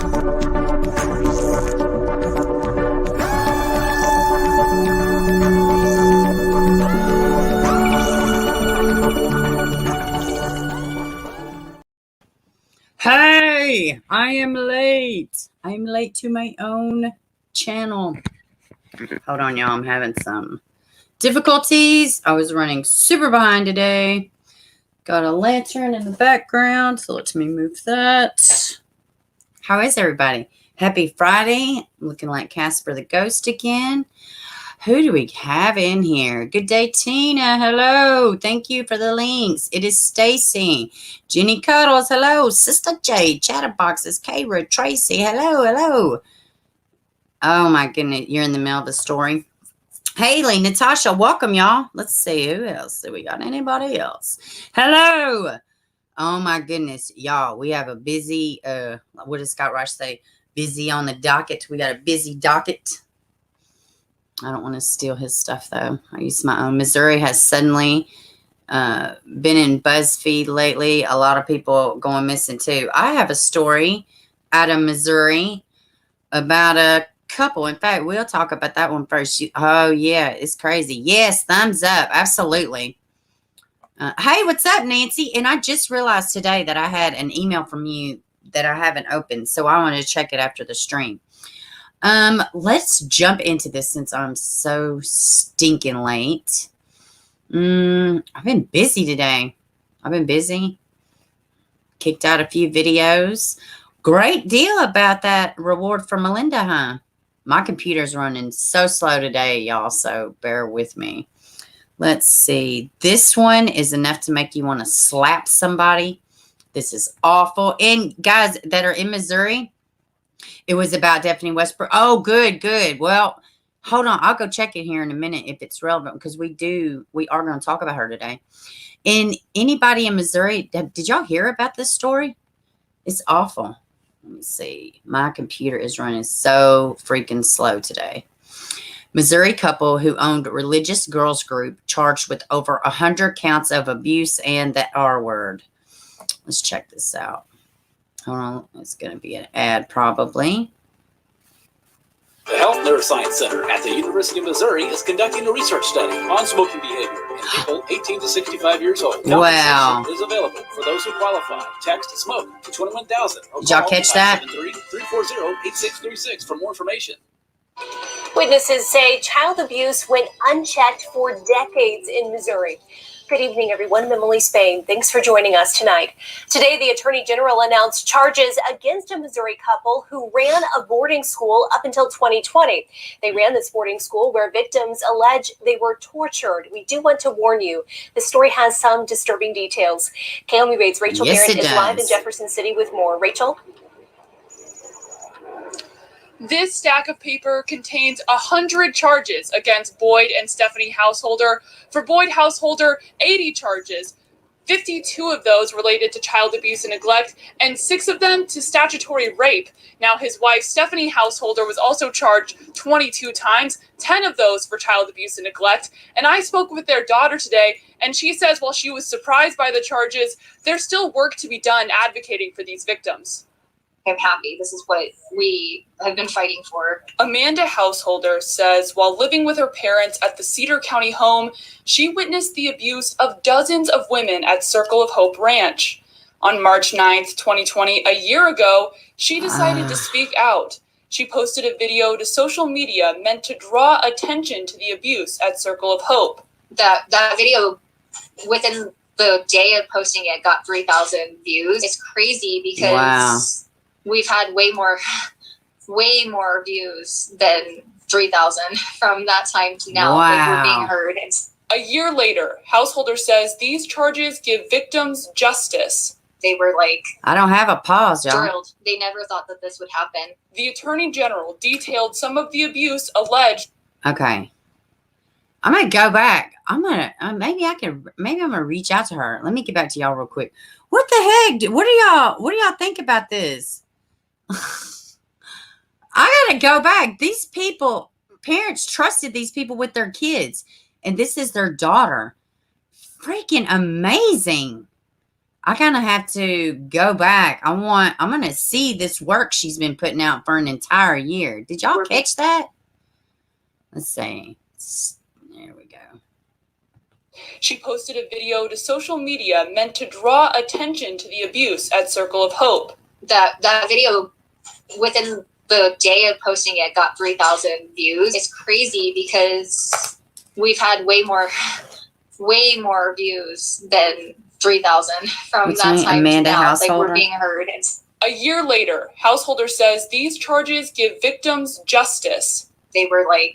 Hey, I am late. I'm late to my own channel. Hold on, y'all. I'm having some difficulties. I was running super behind today. Got a lantern in the background, so let me move that. How is everybody? Happy Friday. I'm looking like Casper the Ghost again. Who do we have in here? Good day, Tina. Hello. Thank you for the links. It is Stacy. Jenny Cuddles. Hello. Sister J. Chatterboxes. Kayra. Tracy. Hello. Hello. Oh, my goodness. You're in the middle of the story. Haley. Natasha. Welcome, y'all. Let's see. Who else? Do we got anybody else? Hello. Oh, my goodness. Y'all, we have a busy, what does Scott Rush say? Busy on the docket. We got a busy docket. I don't want to steal his stuff, though. I use my own. Missouri has suddenly been in BuzzFeed lately. A lot of people going missing, too. I have a story out of Missouri about a couple. In fact, we'll talk about that one first. Oh, yeah, it's crazy. Yes, thumbs up. Absolutely. Hey, what's up, Nancy? And I just realized today that I had an email from you that I haven't opened, so I wanted to check it after the stream. Let's jump into this since I'm so stinking late. I've been busy today. I've been busy. Kicked out a few videos. Great deal about that reward for Melinda, huh? My computer's running so slow today, y'all, so bear with me. Let's see. This one is enough to make you want to slap somebody. This is awful. And guys that are in Missouri, it was about Daphne Westbrook. Oh, good, good. Well, hold on. I'll go check it here in a minute if it's relevant because we are going to talk about her today. And anybody in Missouri, did y'all hear about this story? It's awful. Let me see. My computer is running so freaking slow today. Missouri couple who owned a religious girls group charged with over 100 counts of abuse and the R word. Let's check this out. Hold on, it's going to be an ad probably. The Health Neuroscience Center at the University of Missouri is conducting a research study on smoking behavior in people 18 to 65 years old. Wow. Compensation is available for those who qualify. Text SMOKE to 21,000. Did y'all catch that? 340-8636 for more information. Witnesses say child abuse went unchecked for decades in Missouri. Good evening, everyone. I'm Emily Spain. Thanks for joining us tonight. Today, the Attorney General announced charges against a Missouri couple who ran a boarding school up until 2020. They ran this boarding school where victims allege they were tortured. We do want to warn you, the story has some disturbing details. KOMU 8's Rachel Barrett is live in Jefferson City with more. Rachel? This stack of paper contains 100 charges against Boyd and Stephanie Householder. For Boyd Householder, 80 charges, 52 of those related to child abuse and neglect, and 6 of them to statutory rape. Now, his wife, Stephanie Householder, was also charged 22 times, 10 of those for child abuse and neglect. And I spoke with their daughter today, and she says while she was surprised by the charges, there's still work to be done advocating for these victims. I'm happy. This is what we have been fighting for. Amanda Householder says while living with her parents at the Cedar County home, she witnessed the abuse of dozens of women at Circle of Hope Ranch. On March 9th, 2020, a year ago, she decided to speak out. She posted a video to social media meant to draw attention to the abuse at Circle of Hope. That video, within the day of posting it, got 3,000 views. It's crazy because we've had way more views than 3,000 from that time to now. Like, we're being heard. A year later, Householder says these charges give victims justice. They were like, I don't have a pause, y'all. Drilled. They never thought that this would happen. The Attorney General detailed some of the abuse alleged. Okay. I'm going to go back. Maybe I'm going to reach out to her. Let me get back to y'all real quick. What the heck? What do y'all think about this? I gotta go back. These people, parents trusted these people with their kids, and this is their daughter. Freaking amazing. I kind of have to go back. I'm going to see this work she's been putting out for an entire year. Did y'all catch that? Let's see. There we go. She posted a video to social media meant to draw attention to the abuse at Circle of Hope. That video, within the day of posting it, got 3,000 views. It's crazy because we've had way more views than 3,000 from that time Amanda to now. Like, Householder? we're being heard. A year later, Householder says these charges give victims justice. They were like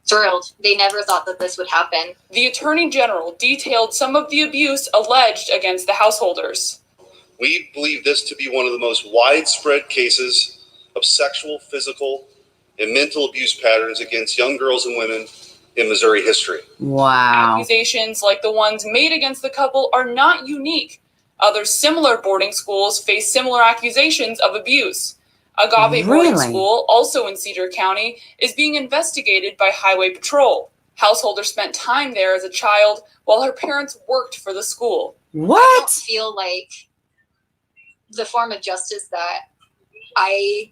thrilled. They never thought that this would happen. The Attorney General detailed some of the abuse alleged against the Householders. We believe this to be one of the most widespread cases of sexual, physical, and mental abuse patterns against young girls and women in Missouri history. Wow. Accusations like the ones made against the couple are not unique. Other similar boarding schools face similar accusations of abuse. Agave Boarding School, also in Cedar County, is being investigated by Highway Patrol. Householder spent time there as a child while her parents worked for the school. What? I don't feel like the form of justice that I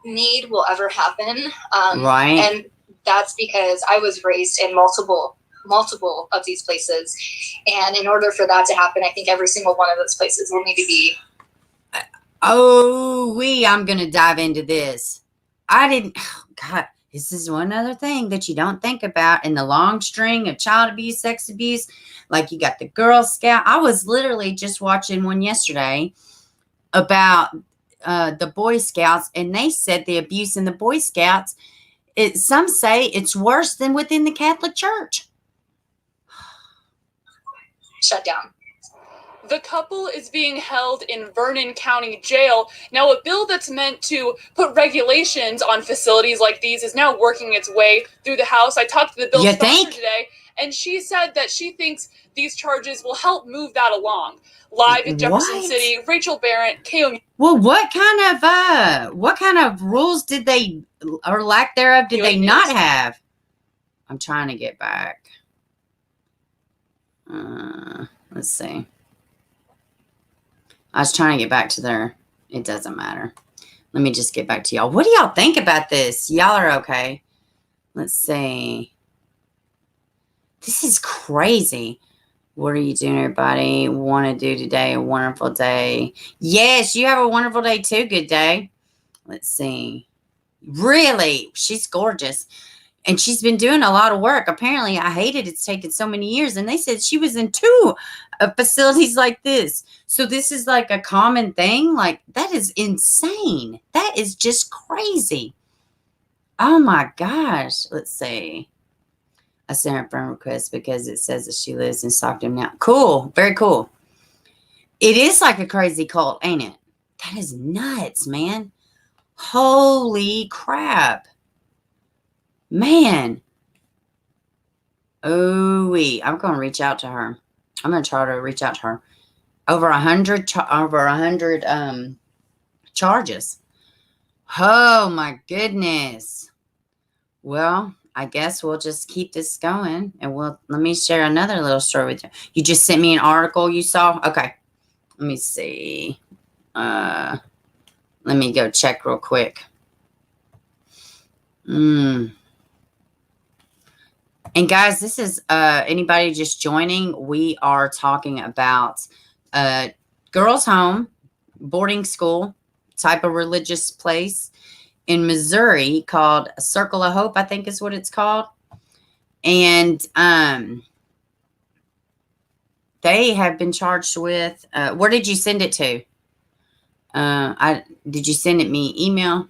need will ever happen. Right. And that's because I was raised in multiple of these places. And in order for that to happen, I think every single one of those places will need to be. I'm going to dive into this. God, this is one other thing that you don't think about in the long string of child abuse, sex abuse. Like, you got the Girl Scout. I was literally just watching one yesterday about the Boy Scouts, and they said the abuse in the Boy Scouts, some say it's worse than within the Catholic Church. Shut down. The couple is being held in Vernon County Jail. Now, a bill that's meant to put regulations on facilities like these is now working its way through the House. I talked to the bill sponsor today, and she said that she thinks these charges will help move that along. Live in Jefferson City, Rachel Barrett, KO. Well, what kind of rules did they, or lack thereof, did they not have? I'm trying to get back. Let's see. I was trying to get back to there. It doesn't matter. Let me just get back to y'all. What do y'all think about this? Y'all are okay. Let's see. This is crazy. What are you doing, everybody? Want to do today a wonderful day? Yes, you have a wonderful day too. Good day. Let's see. Really? She's gorgeous. And she's been doing a lot of work. Apparently, I hated it's taken so many years. And they said she was in 2 facilities like this. So this is like a common thing. Like, that is insane. That is just crazy. Oh, my gosh. Let's see. I sent her a friend request because it says that she lives in Stockton now. Cool. Very cool. It is like a crazy cult, ain't it? That is nuts, man. Holy crap. Man. Ooh-wee. I'm going to reach out to her. I'm going to try to reach out to her. Over 100 charges. Oh, my goodness. Well, I guess we'll just keep this going, and let me share another little story with you. You just sent me an article you saw? Okay. Let me see. Let me go check real quick. And guys, this is anybody just joining. We are talking about girls' home, boarding school, type of religious place in Missouri called Circle of Hope, I think is what it's called. And they have been charged with, where did you send it to? Did you send it me email?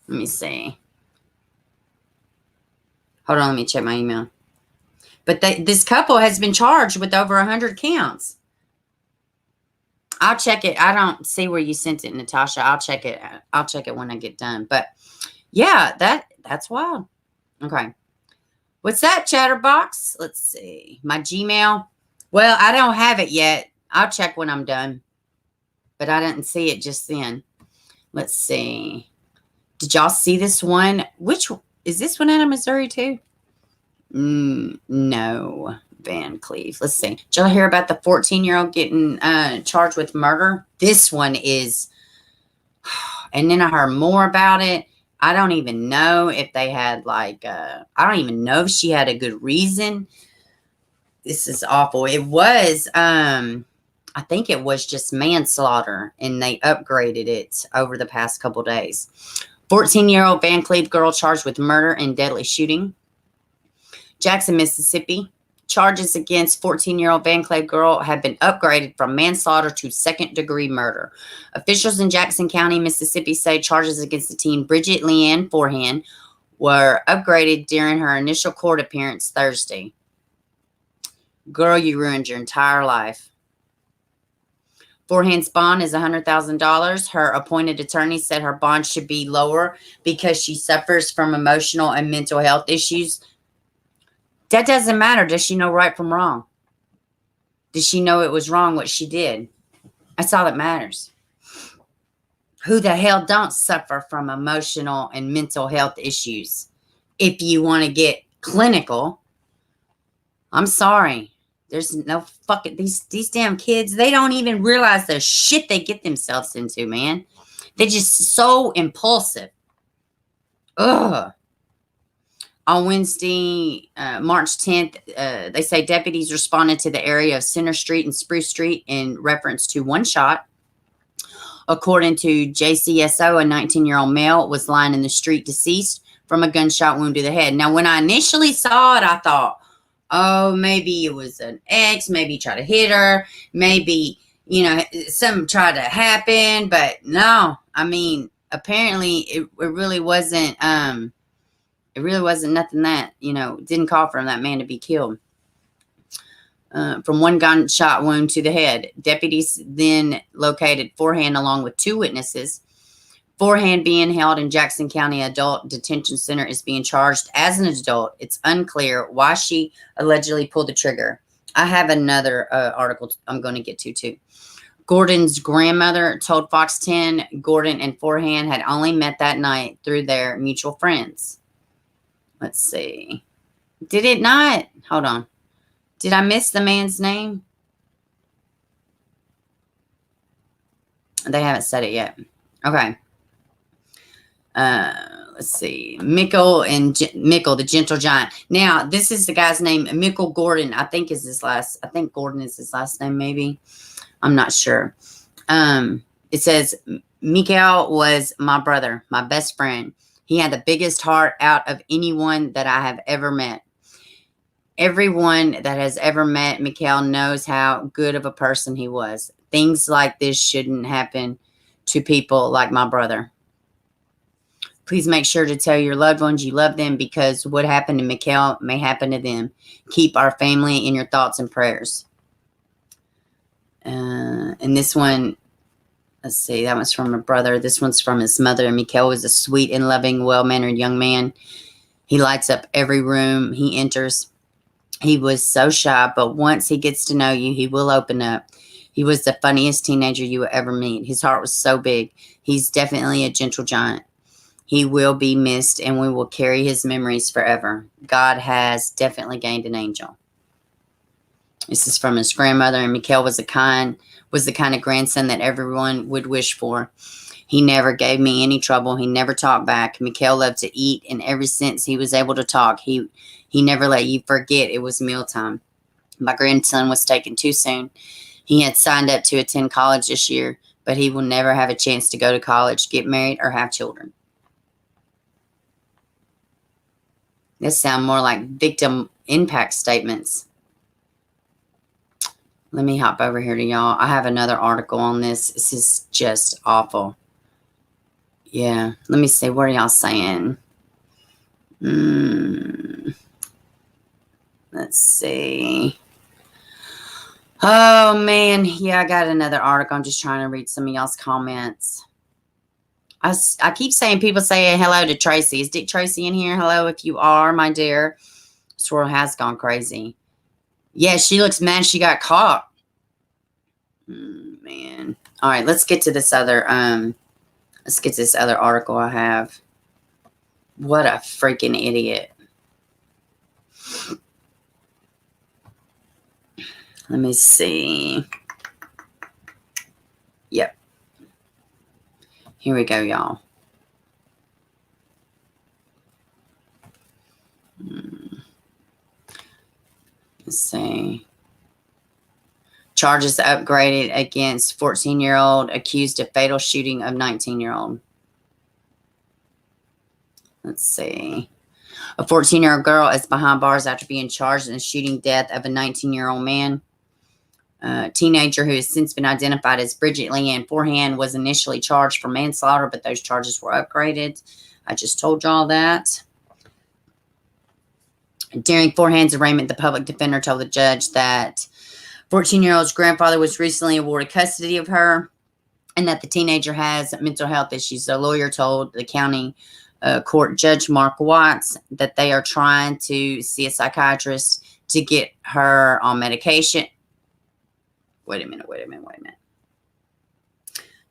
Let me see. Hold on, let me check my email. But this couple has been charged with over 100 counts. I'll check it. I don't see where you sent it, Natasha. I'll check it. I'll check it when I get done. But yeah, that's wild. Okay. What's that, Chatterbox? Let's see. My Gmail. Well, I don't have it yet. I'll check when I'm done. But I didn't see it just then. Let's see. Did y'all see this one? Is this one out of Missouri too? No. Van Cleve. Let's see. Did y'all hear about the 14-year-old getting charged with murder? This one is, and then I heard more about it. I don't even know if they had like, I don't even know if she had a good reason. This is awful. It was, I think it was just manslaughter, and they upgraded it over the past couple days. 14-year-old Van Cleve girl charged with murder and deadly shooting. Jackson, Mississippi. Charges against 14-year-old Van Cleve girl have been upgraded from manslaughter to second-degree murder. Officials in Jackson County, Mississippi say charges against the teen Bridget Leanne Forehand were upgraded during her initial court appearance Thursday. Girl, you ruined your entire life. Forehand's bond is $100,000. Her appointed attorney said her bond should be lower because she suffers from emotional and mental health issues. That doesn't matter. Does she know right from wrong? Does she know it was wrong what she did? That's all that matters. Who the hell don't suffer from emotional and mental health issues? If you want to get clinical, I'm sorry. There's no fucking, these damn kids, they don't even realize the shit they get themselves into, man. They're just so impulsive. Ugh. On Wednesday, March 10th, they say deputies responded to the area of Center Street and Spruce Street in reference to one shot. According to JCSO, a 19-year-old male was lying in the street deceased from a gunshot wound to the head. Now, when I initially saw it, I thought, oh, maybe it was an ex, maybe he tried to hit her, maybe, something tried to happen, but no, I mean, apparently it really wasn't, nothing that, didn't call for that man to be killed. From one gunshot wound to the head. Deputies then located Forehand along with two witnesses. Forehand, being held in Jackson County Adult Detention Center, is being charged as an adult. It's unclear why she allegedly pulled the trigger. I have another article I'm going to get to too. Gordon's grandmother told Fox 10 Gordon and Forehand had only met that night through their mutual friends. Let's see. Did it not? Hold on. Did I miss the man's name? They haven't said it yet. Okay. Let's see. Mikell the Gentle Giant. Now, this is the guy's name, Mikell Gordon. I think Gordon is his last name, maybe. I'm not sure. It says, Mikell was my brother, my best friend. He had the biggest heart out of anyone that I have ever met. Everyone that has ever met Mikell knows how good of a person he was. Things like this shouldn't happen to people like my brother. Please make sure to tell your loved ones you love them, because what happened to Mikell may happen to them. Keep our family in your thoughts and prayers. And this one, let's see, that one's from her brother. This one's from his mother. Mikell was a sweet and loving, well-mannered young man. He lights up every room he enters. He was so shy, but once he gets to know you, he will open up. He was the funniest teenager you will ever meet. His heart was so big. He's definitely a gentle giant. He will be missed, and we will carry his memories forever. God has definitely gained an angel. This is from his grandmother, and Mikell was the kind of grandson that everyone would wish for. He never gave me any trouble. He never talked back. Mikell loved to eat, and ever since he was able to talk, he never let you forget it was mealtime. My grandson was taken too soon. He had signed up to attend college this year, but he will never have a chance to go to college, get married, or have children. This sound more like victim impact statements. Let me hop over here to y'all. I have another article on this. This is just awful. Yeah. Let me see. What are y'all saying? Let's see. Oh, man. Yeah, I got another article. I'm just trying to read some of y'all's comments. I keep saying people say hello to Tracy. Is Dick Tracy in here? Hello, if you are, my dear. This world has gone crazy. Yeah, she looks mad she got caught. Man. All right, let's get to this other article I have. What a freaking idiot. Let me see. Yep. Here we go, y'all. Let's see. Charges upgraded against 14-year-old accused of fatal shooting of 19-year-old. Let's see. A 14-year-old girl is behind bars after being charged in the shooting death of a 19-year-old man. A teenager who has since been identified as Bridget Leanne Forehand was initially charged for manslaughter, but those charges were upgraded. I just told y'all that. During Forehand's arraignment, the public defender told the judge that 14-year-old's grandfather was recently awarded custody of her and that the teenager has mental health issues. The lawyer told the county court judge, Mark Watts, that they are trying to see a psychiatrist to get her on medication. Wait a minute.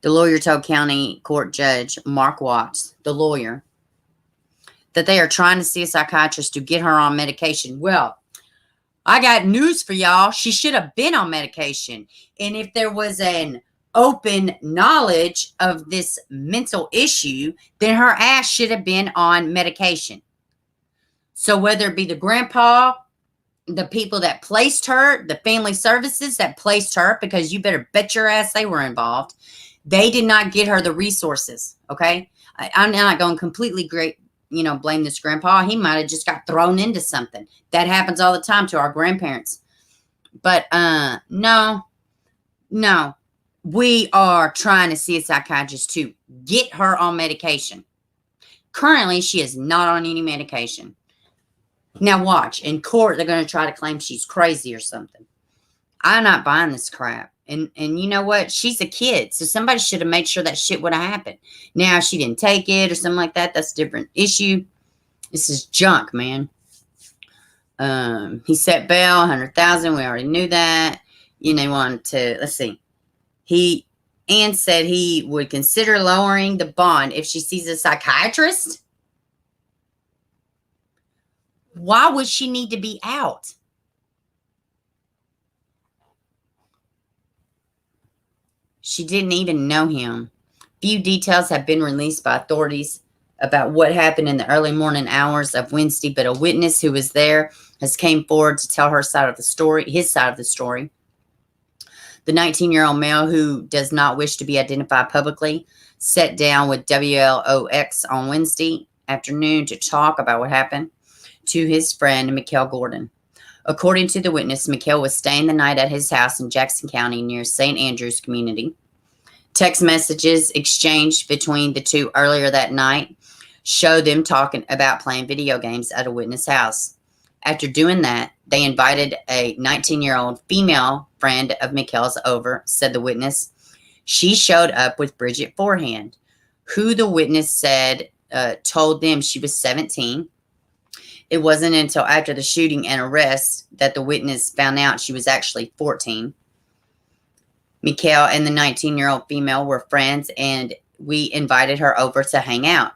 The lawyer told county court judge, Mark Watts, the lawyer, that they are trying to see a psychiatrist to get her on medication. Well, I got news for y'all. She should have been on medication. And if there was an open knowledge of this mental issue, then her ass should have been on medication. So whether it be the grandpa, the people that placed her, the family services that placed her, because you better bet your ass they were involved, they did not get her the resources, okay? I'm not going completely blame this grandpa. He might have just got thrown into something. That happens all the time to our grandparents. But no. We are trying to see a psychiatrist to get her on medication. Currently, she is not on any medication. Now watch. In court, they're going to try to claim she's crazy or something. I'm not buying this crap. And you know what? She's a kid. So somebody should have made sure that shit would have happened. Now, if she didn't take it or something like that, that's a different issue. This is junk, man. He set bail, $100,000. We already knew that. They wanted to, let's see. Ann said he would consider lowering the bond if she sees a psychiatrist. Why would she need to be out? She didn't even know him. Few details have been released by authorities about what happened in the early morning hours of Wednesday, but a witness who was there has came forward to tell his side of the story. The 19-year-old male, who does not wish to be identified publicly, sat down with WLOX on Wednesday afternoon to talk about what happened to his friend, Mikell Gordon. According to the witness, Mikell was staying the night at his house in Jackson County near St. Andrews community. Text messages exchanged between the two earlier that night showed them talking about playing video games at a witness' house. After doing that, they invited a 19-year-old female friend of Mikell's over, said the witness. She showed up with Bridget Forehand, who the witness said told them she was 17. It wasn't until after the shooting and arrest that the witness found out she was actually 14. Mikell and the 19-year-old female were friends, and we invited her over to hang out.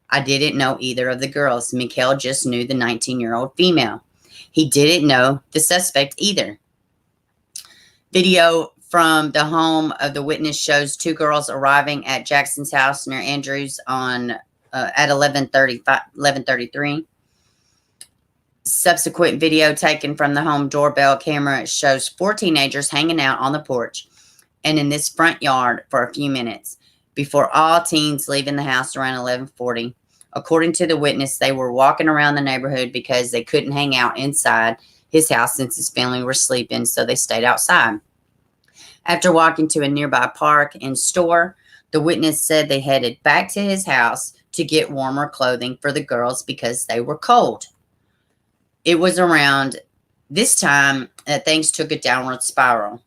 I didn't know either of the girls. Mikell just knew the 19-year-old female. He didn't know the suspect either. Video from the home of the witness shows two girls arriving at Jackson's house near Andrews at 11:33. Subsequent video taken from the home doorbell camera shows 4 teenagers hanging out on the porch and in this front yard for a few minutes before all teens leaving the house around 11:40. According to the witness, they were walking around the neighborhood because they couldn't hang out inside his house since his family were sleeping, so they stayed outside. After walking to a nearby park and store, the witness said they headed back to his house to get warmer clothing for the girls because they were cold. It was around this time that things took a downward spiral.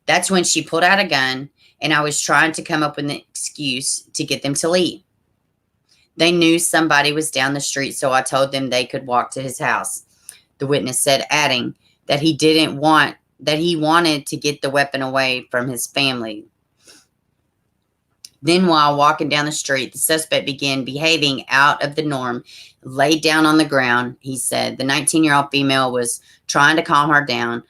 That's when she pulled out a gun, and I was trying to come up with an excuse to get them to leave. They knew somebody was down the street, so I told them they could walk to his house, the witness said, adding that he wanted to get the weapon away from his family. Then while walking down the street, the suspect began behaving out of the norm, laid down on the ground, he said. The 19-year-old female was trying to calm her down.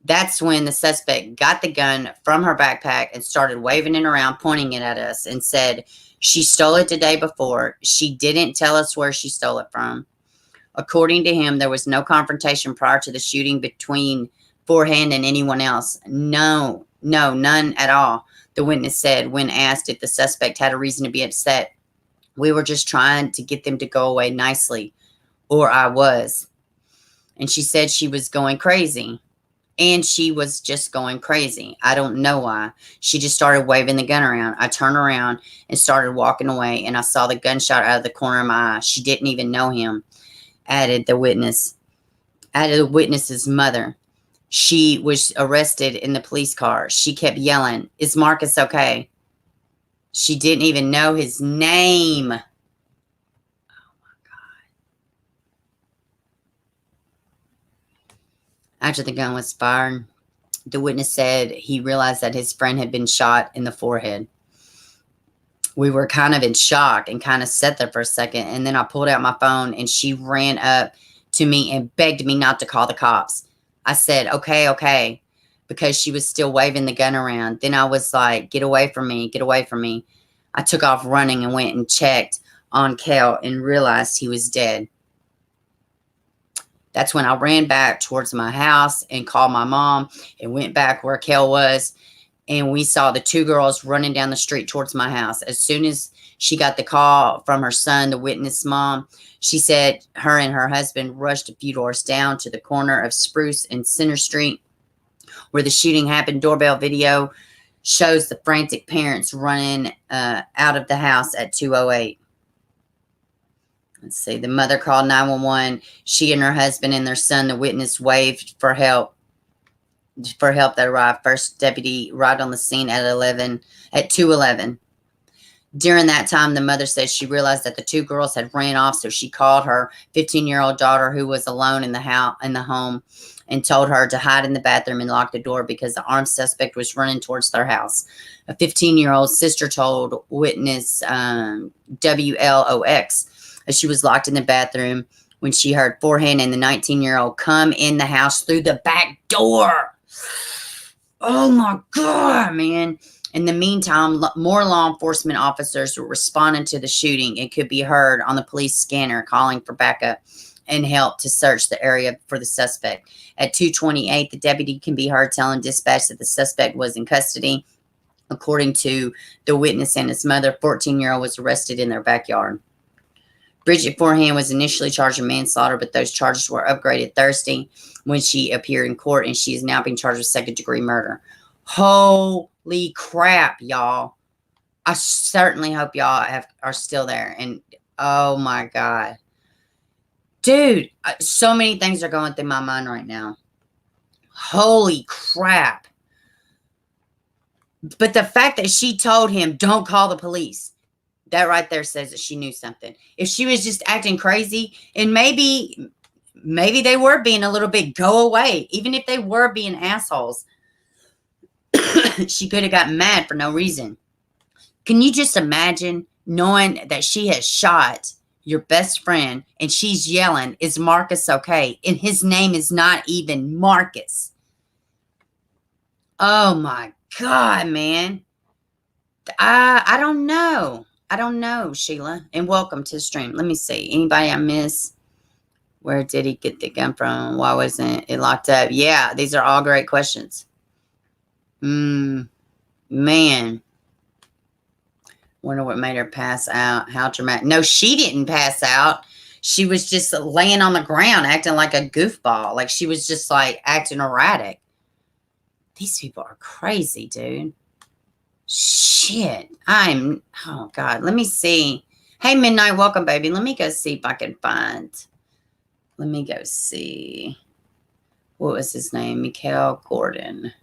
That's when the suspect got the gun from her backpack and started waving it around, pointing it at us, and said she stole it the day before. She didn't tell us where she stole it from. According to him, there was no confrontation prior to the shooting between Forehand and anyone else. No, none at all, the witness said when asked if the suspect had a reason to be upset. We were just trying to get them to go away nicely, or I was. And she said she was going crazy. And she was just going crazy. I don't know why. She just started waving the gun around. I turned around and started walking away, and I saw the gunshot out of the corner of my eye. She didn't even know him, added the witness's mother. She was arrested in the police car. She kept yelling, "Is Marcus okay?" She didn't even know his name. After the gun was fired, the witness said he realized that his friend had been shot in the forehead. We were kind of in shock and kind of sat there for a second. And then I pulled out my phone and she ran up to me and begged me not to call the cops. I said, okay, because she was still waving the gun around. Then I was like, get away from me, get away from me. I took off running and went and checked on Kel and realized he was dead. That's when I ran back towards my house and called my mom and went back where Kel was. And we saw the two girls running down the street towards my house. As soon as she got the call from her son, the witness mom, she said her and her husband rushed a few doors down to the corner of Spruce and Center Street where the shooting happened. Doorbell video shows the frantic parents running out of the house at 2:08. Let's see. The mother called 911. She and her husband and their son, the witness, waved for help. That arrived. First deputy arrived on the scene at 2:11. During that time, the mother said she realized that the two girls had ran off, so she called her 15-year-old daughter, who was alone in the home, and told her to hide in the bathroom and lock the door because the armed suspect was running towards their house. A 15-year-old sister told witness WLOX that she was locked in the bathroom when she heard Forehand and the 19-year-old come in the house through the back door. Oh my God, man. In the meantime, more law enforcement officers were responding to the shooting. It could be heard on the police scanner calling for backup and help to search the area for the suspect. At 2:28, the deputy can be heard telling dispatch that the suspect was in custody. According to the witness and his mother, 14-year-old was arrested in their backyard. Bridget Forehand was initially charged with manslaughter, but those charges were upgraded Thursday when she appeared in court, and she is now being charged with second-degree murder. Holy crap, y'all. I certainly hope y'all are still there. And, oh, my God. Dude, so many things are going through my mind right now. Holy crap. But the fact that she told him, don't call the police. That right there says that she knew something. If she was just acting crazy, and maybe they were being a little bit go away, even if they were being assholes, she could have gotten mad for no reason. Can you just imagine knowing that she has shot your best friend and she's yelling, "Is Marcus okay?" And his name is not even Marcus. Oh my God, man. I don't know. I don't know, Sheila. And welcome to the stream. Let me see. Anybody I miss? Where did he get the gun from? Why wasn't it locked up? Yeah, these are all great questions. Man. Wonder what made her pass out. How dramatic. No, she didn't pass out. She was just laying on the ground acting like a goofball. Like she was just like acting erratic. These people are crazy, dude. Shit. Oh God. Let me see. Hey, Midnight. Welcome, baby. Let me go see if I can find. Let me go see. What was his name? Mikell Gordon.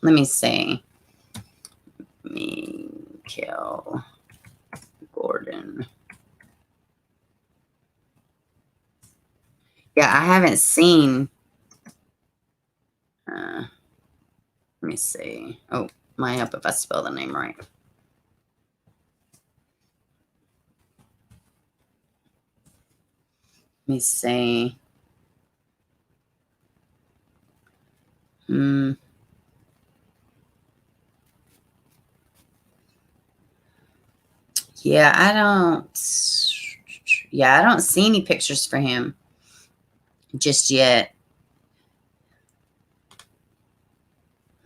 Let me see. Mikell Gordon. Yeah, I haven't seen. Let me see. Oh, might help if I spell the name right. Let me see. Yeah, I don't see any pictures for him just yet.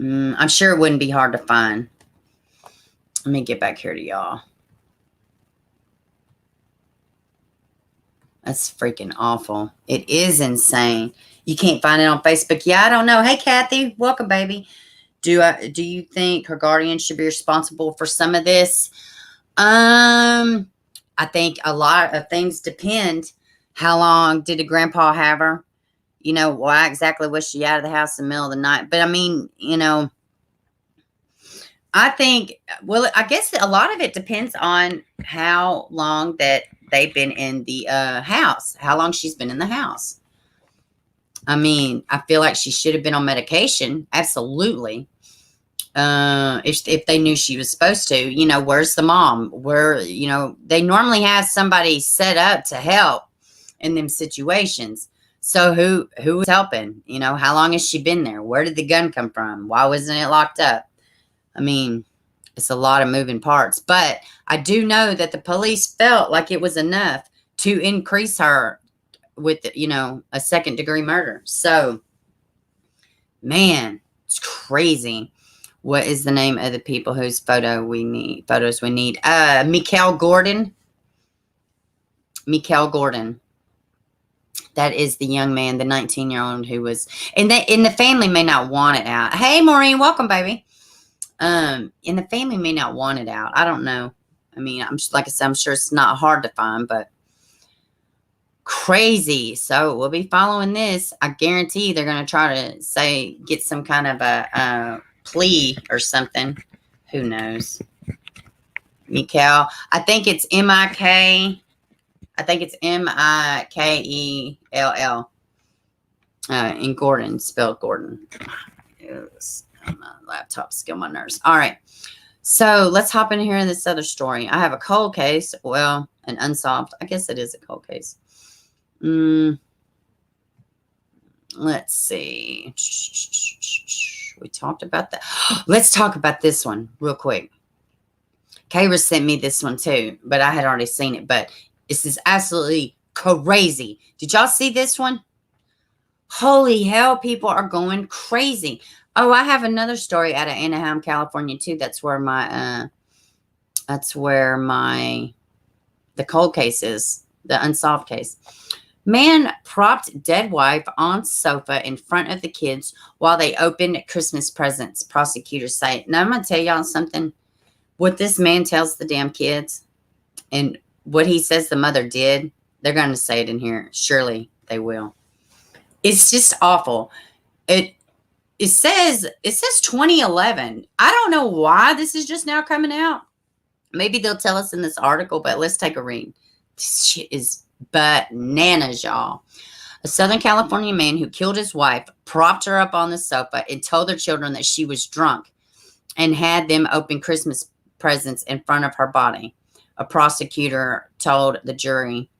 I'm sure it wouldn't be hard to find. Let me get back here to y'all. That's freaking awful. It is insane. You can't find it on Facebook. Yeah, I don't know. Hey, Kathy, welcome, baby. Do you think her guardian should be responsible for some of this? I think a lot of things depend. How long did the grandpa have her? You know, why exactly was she out of the house in the middle of the night? But I mean, you know, I think, well, I guess a lot of it depends on how long that they've been in the house, how long she's been in the house. I mean, I feel like she should have been on medication. Absolutely. If they knew she was supposed to, you know, where's the mom? Where, you know, they normally have somebody set up to help in them situations. So who was helping? You know, how long has she been there? Where did the gun come from? Why wasn't it locked up? I mean, it's a lot of moving parts, but I do know that the police felt like it was enough to increase her with, you know, a 2nd-degree murder. So, man, it's crazy. What is the name of the people whose photos we need? Mikell Gordon. Mikell Gordon. That is the young man, the 19-year-old who was, and the family may not want it out. Hey, Maureen, welcome, baby. And the family may not want it out. I don't know. I mean, like I said, I'm sure it's not hard to find, but crazy. So we'll be following this. I guarantee they're going to try to get some kind of a plea or something. Who knows? Mikell. I think it's M-I-K. I think it's M-I-K-E-L-L. In Gordon, spelled Gordon. My laptop's still my nerves. All right. So let's hop in here in this other story. I have a cold case. Well, an unsolved. I guess it is a cold case. Let's see. We talked about that. Let's talk about this one real quick. Kayra sent me this one too, but I had already seen it. But this is absolutely crazy. Did y'all see this one? Holy hell, people are going crazy. Oh, I have another story out of Anaheim, California too. That's where the cold case is, the unsolved case. Man propped dead wife on sofa in front of the kids while they opened Christmas presents, prosecutors say. Now, I'm going to tell y'all something. What this man tells the damn kids and what he says the mother did, they're going to say it in here. Surely they will. It's just awful. It says 2011. I don't know why this is just now coming out. Maybe they'll tell us in this article, but let's take a read. This shit is bananas, y'all. A Southern California man who killed his wife propped her up on the sofa and told their children that she was drunk and had them open Christmas presents in front of her body. A prosecutor told the jury,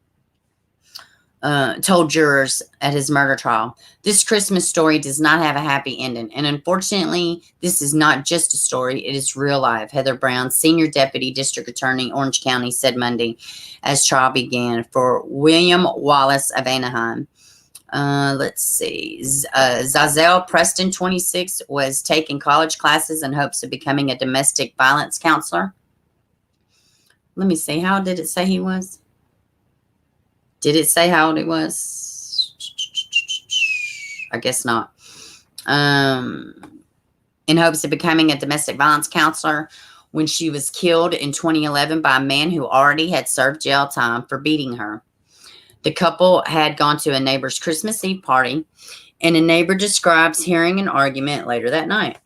told jurors at his murder trial. This Christmas story does not have a happy ending. And unfortunately, this is not just a story. It is real life. Heather Brown, Senior Deputy District Attorney, Orange County, said Monday as trial began for William Wallace of Anaheim. Let's see. Zazelle Preston, 26, was taking college classes in hopes of becoming a domestic violence counselor. Let me see. How did it say he was? Did it say how old he was? I guess not. In hopes of becoming a domestic violence counselor when she was killed in 2011 by a man who already had served jail time for beating her. The couple had gone to a neighbor's Christmas Eve party, and a neighbor describes hearing an argument later that night.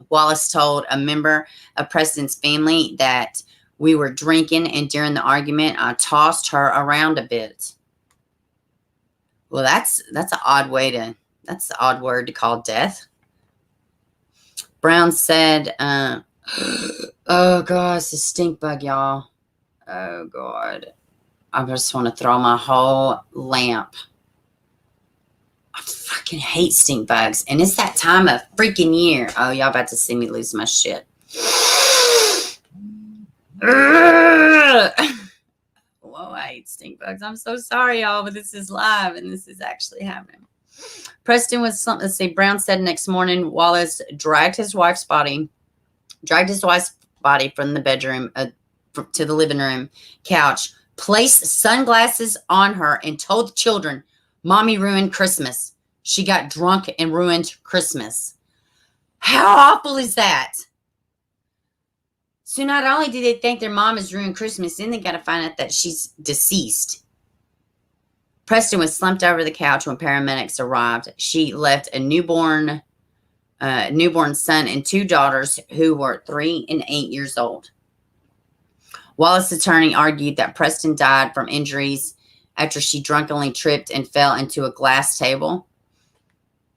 Wallace told a member of Preston's family that we were drinking, and during the argument, I tossed her around a bit. Well, that's an odd that's the odd word to call death. Brown said, oh, God, it's a stink bug, y'all. Oh, God. I just want to throw my whole lamp I fucking hate stink bugs. And it's that time of freaking year. Oh, y'all about to see me lose my shit. Whoa, I hate stink bugs. I'm so sorry, y'all, but this is live and this is actually happening. Preston was something. Let's see. Brown said next morning, Wallace dragged his wife's body from the bedroom to the living room couch, placed sunglasses on her, and told the children, "Mommy ruined Christmas. She got drunk and ruined Christmas." How awful is that? So not only do they think their mom has ruined Christmas, then they got to find out that she's deceased. Preston was slumped over the couch when paramedics arrived. She left a newborn son and 2 daughters who were 3 and 8 years old. Wallace's attorney argued that Preston died from injuries after she drunkenly tripped and fell into a glass table.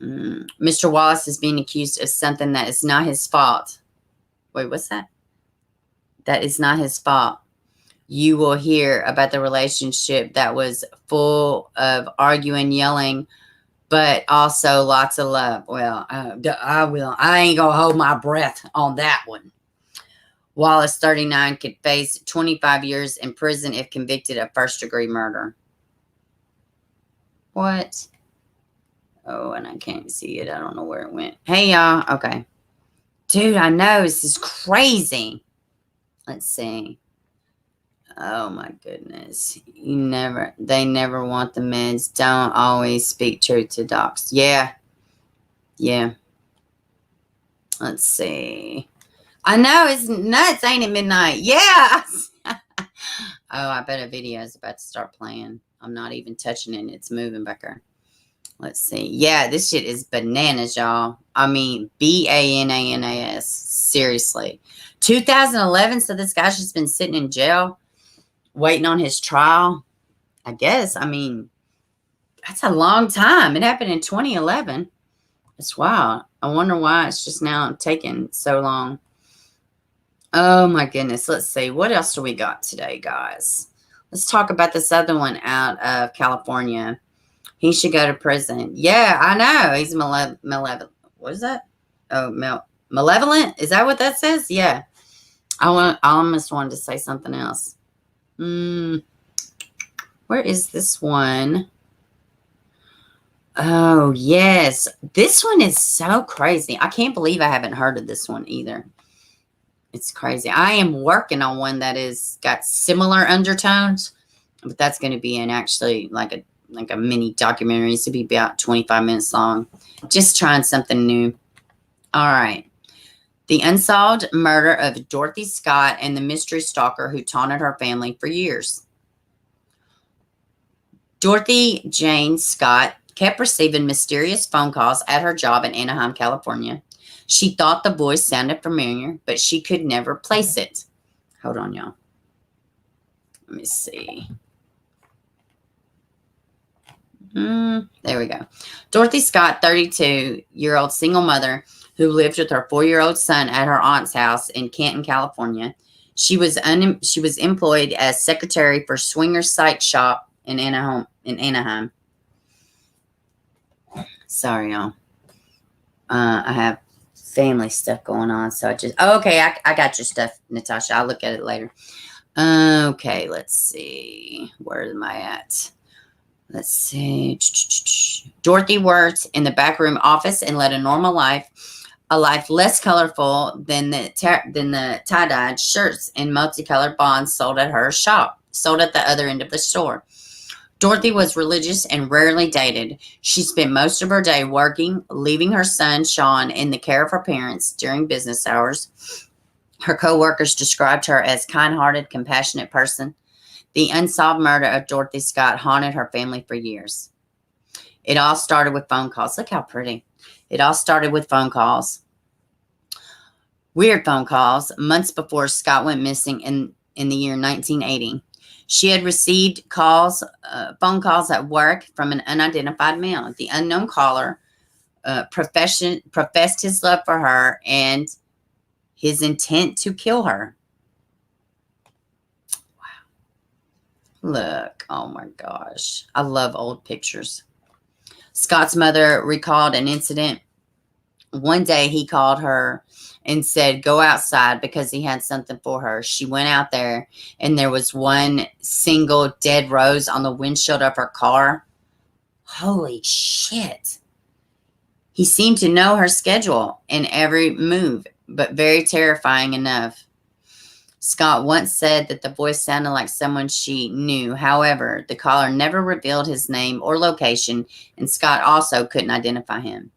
Mr. Wallace is being accused of something that is not his fault. Wait, what's that? That is not his fault. You will hear about the relationship that was full of arguing, yelling, but also lots of love. Well, I will. I ain't going to hold my breath on that one. Wallace, 39, could face 25 years in prison if convicted of first-degree murder. What? Oh, and I can't see it. I don't know where it went. Hey, y'all. Okay. Dude, I know. This is crazy. Let's see. Oh, my goodness. They never want the meds. Don't always speak truth to docs. Yeah. Yeah. Let's see. I know. It's nuts. Ain't it midnight? Yeah. Oh, I bet a video is about to start playing. I'm not even touching it. It's moving back there. Let's see. Yeah, this shit is bananas, y'all. I mean, BANANAS. Seriously. 2011, so this guy's just been sitting in jail waiting on his trial. I guess. I mean, that's a long time. It happened in 2011. It's wild. I wonder why it's just now taking so long. Oh, my goodness. Let's see. What else do we got today, guys? Let's talk about this other one out of California. He should go to prison. Yeah, I know. He's malevolent. What is that? Oh, malevolent? Is that what that says? Yeah. I almost wanted to say something else. Where is this one? Oh, yes. This one is so crazy. I can't believe I haven't heard of this one either. It's crazy. I am working on one that is got similar undertones, but that's going to be an actually like a mini documentary. It's to be about 25 minutes long. Just trying something new. All right. The unsolved murder of Dorothy Scott and the mystery stalker who taunted her family for years. Dorothy Jane Scott kept receiving mysterious phone calls at her job in Anaheim, California. She thought the voice sounded familiar, but she could never place it. Hold on, y'all. Let me see. There we go. Dorothy Scott, 32-year-old single mother who lived with her 4-year-old son at her aunt's house in Canton, California. She was employed as secretary for Swingers Psych Shop in Anaheim. Sorry, y'all. I have family stuff going on, so okay, I got your stuff, Natasha. I'll look at it later. Okay, let's see. Where am I at? Let's see. Dorothy worked in the backroom office and led a normal life, a life less colorful than the tie-dyed shirts and multicolored bonds sold at the other end of the store. Dorothy was religious and rarely dated. She spent most of her day working, leaving her son, Sean, in the care of her parents during business hours. Her co-workers described her as kind-hearted, compassionate person. The unsolved murder of Dorothy Scott haunted her family for years. It all started with phone calls. Look how pretty. It all started with phone calls. Weird phone calls months before Scott went missing in the year 1980. She had received phone calls at work from an unidentified male. The unknown caller professed his love for her and his intent to kill her. Wow. Look. Oh, my gosh. I love old pictures. Scott's mother recalled an incident. One day he called her and said, go outside, because he had something for her. She went out there, and there was one single dead rose on the windshield of her car. Holy shit. He seemed to know her schedule and every move, but very terrifying enough. Scott once said that the voice sounded like someone she knew. However, the caller never revealed his name or location, and Scott also couldn't identify him.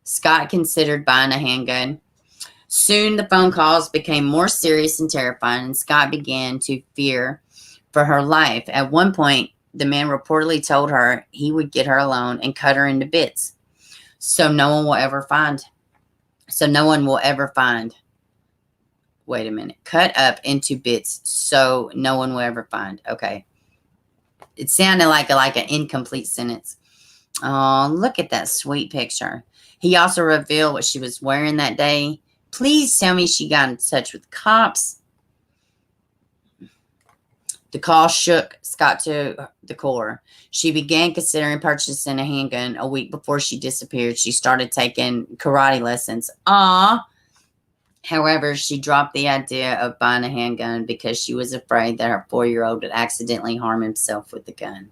Scott considered buying a handgun. Soon, the phone calls became more serious and terrifying, and Scott began to fear for her life. At one point, the man reportedly told her he would get her alone and cut her into bits, so no one will ever find. Wait a minute. Cut up into bits, so no one will ever find. Okay. It sounded like an incomplete sentence. Oh, look at that sweet picture. He also revealed what she was wearing that day. Please tell me she got in touch with cops. The call shook Scott to the core. She began considering purchasing a handgun. A week before she disappeared, she started taking karate lessons. However, she dropped the idea of buying a handgun because she was afraid that her 4-year-old would accidentally harm himself with the gun.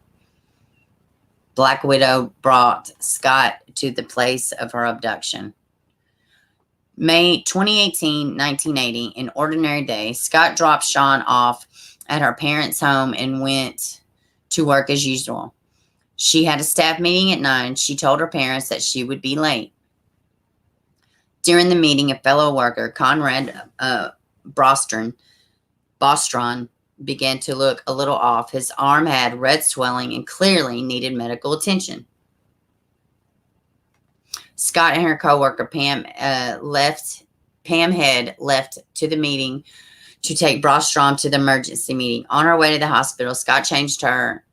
Black Widow brought Scott to the place of her abduction. May 2018, 1980, an ordinary day, Scott dropped Sean off at her parents' home and went to work as usual. She had a staff meeting at 9. She told her parents that she would be late. During the meeting, a fellow worker, Conrad Bostron, began to look a little off. His arm had red swelling and clearly needed medical attention. Scott and her coworker Pam had left to the meeting to take Bostrom to the emergency meeting. On her way to the hospital, Scott changed her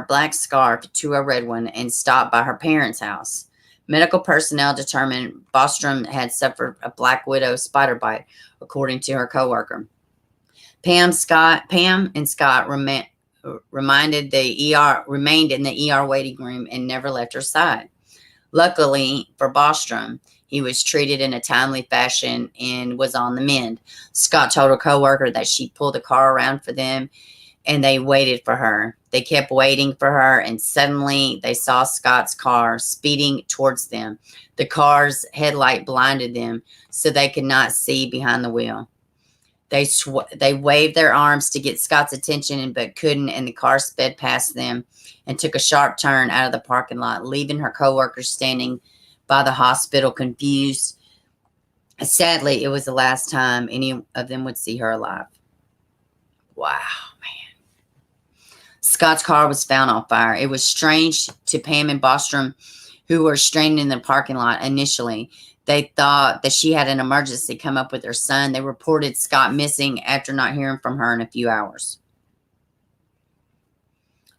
black scarf to a red one and stopped by her parents' house. Medical personnel determined Bostrom had suffered a Black Widow spider bite, according to her coworker. Pam and Scott remained in the ER waiting room and never left her side. Luckily for Bostrom, he was treated in a timely fashion and was on the mend. Scott told her coworker that she pulled the car around for them, and they waited for her. They kept waiting for her, and suddenly they saw Scott's car speeding towards them. The car's headlight blinded them, so they could not see behind the wheel. They waved their arms to get Scott's attention, but couldn't, and the car sped past them and took a sharp turn out of the parking lot, leaving her coworker standing by the hospital confused. Sadly, it was the last time any of them would see her alive. Wow, man. Scott's car was found on fire. It was strange to Pam and Bostrom, who were stranded in the parking lot initially. They thought that she had an emergency come up with her son. They reported Scott missing after not hearing from her in a few hours.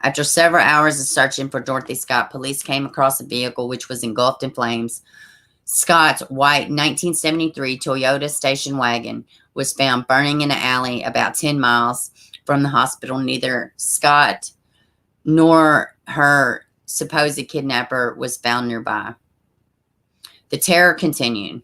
After several hours of searching for Dorothy Scott, police came across a vehicle which was engulfed in flames. Scott's white 1973 Toyota station wagon was found burning in an alley about 10 miles from the hospital. Neither Scott nor her supposed kidnapper was found nearby. The terror continued.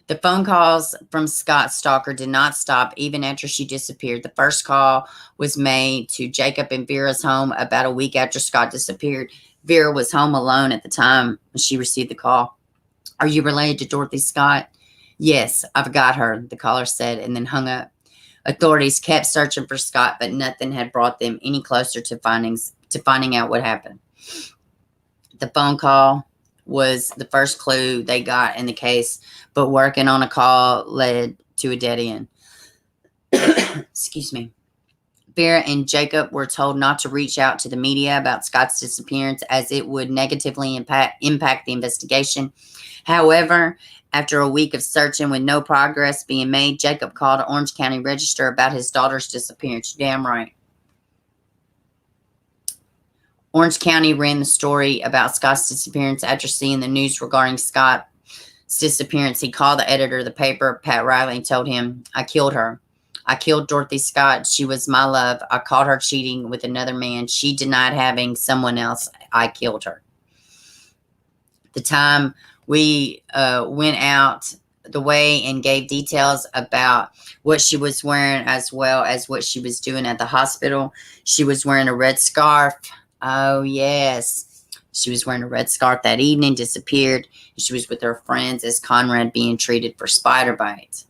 The phone calls from Scott's stalker did not stop even after she disappeared. The first call was made to Jacob and Vera's home about a week after Scott disappeared. Vera was home alone at the time when she received the call. Are you related to Dorothy Scott? Yes, I've got her, the caller said, and then hung up. Authorities kept searching for Scott, but nothing had brought them any closer to finding out what happened. The phone call was the first clue they got in the case, but working on a call led to a dead end. Excuse me. Vera and Jacob were told not to reach out to the media about Scott's disappearance as it would negatively impact the investigation. However, after a week of searching with no progress being made, Jacob called Orange County Register about his daughter's disappearance. Damn right. Orange County ran the story about Scott's disappearance after seeing the news regarding Scott's disappearance. He called the editor of the paper, Pat Riley, and told him, I killed her. I killed Dorothy Scott. She was my love. I caught her cheating with another man. She denied having someone else. I killed her. The time we went out the way and gave details about what she was wearing as well as what she was doing at the hospital. She was wearing a red scarf. Oh, yes. She was wearing a red scarf that evening, disappeared. She was with her friends as Conrad being treated for spider bites.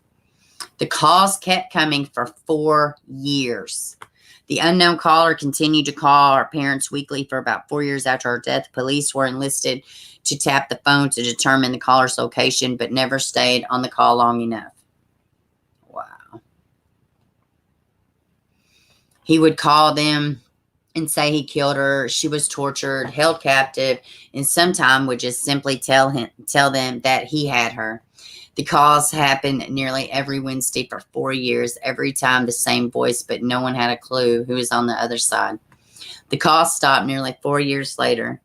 The calls kept coming for 4 years. The unknown caller continued to call our parents weekly for about 4 years after her death. Police were enlisted to tap the phone to determine the caller's location, but never stayed on the call long enough. Wow. He would call them and say he killed her. She was tortured, held captive, and sometime would just simply tell them that he had her. The calls happened nearly every Wednesday for 4 years, every time the same voice, but no one had a clue who was on the other side. The calls stopped nearly 4 years later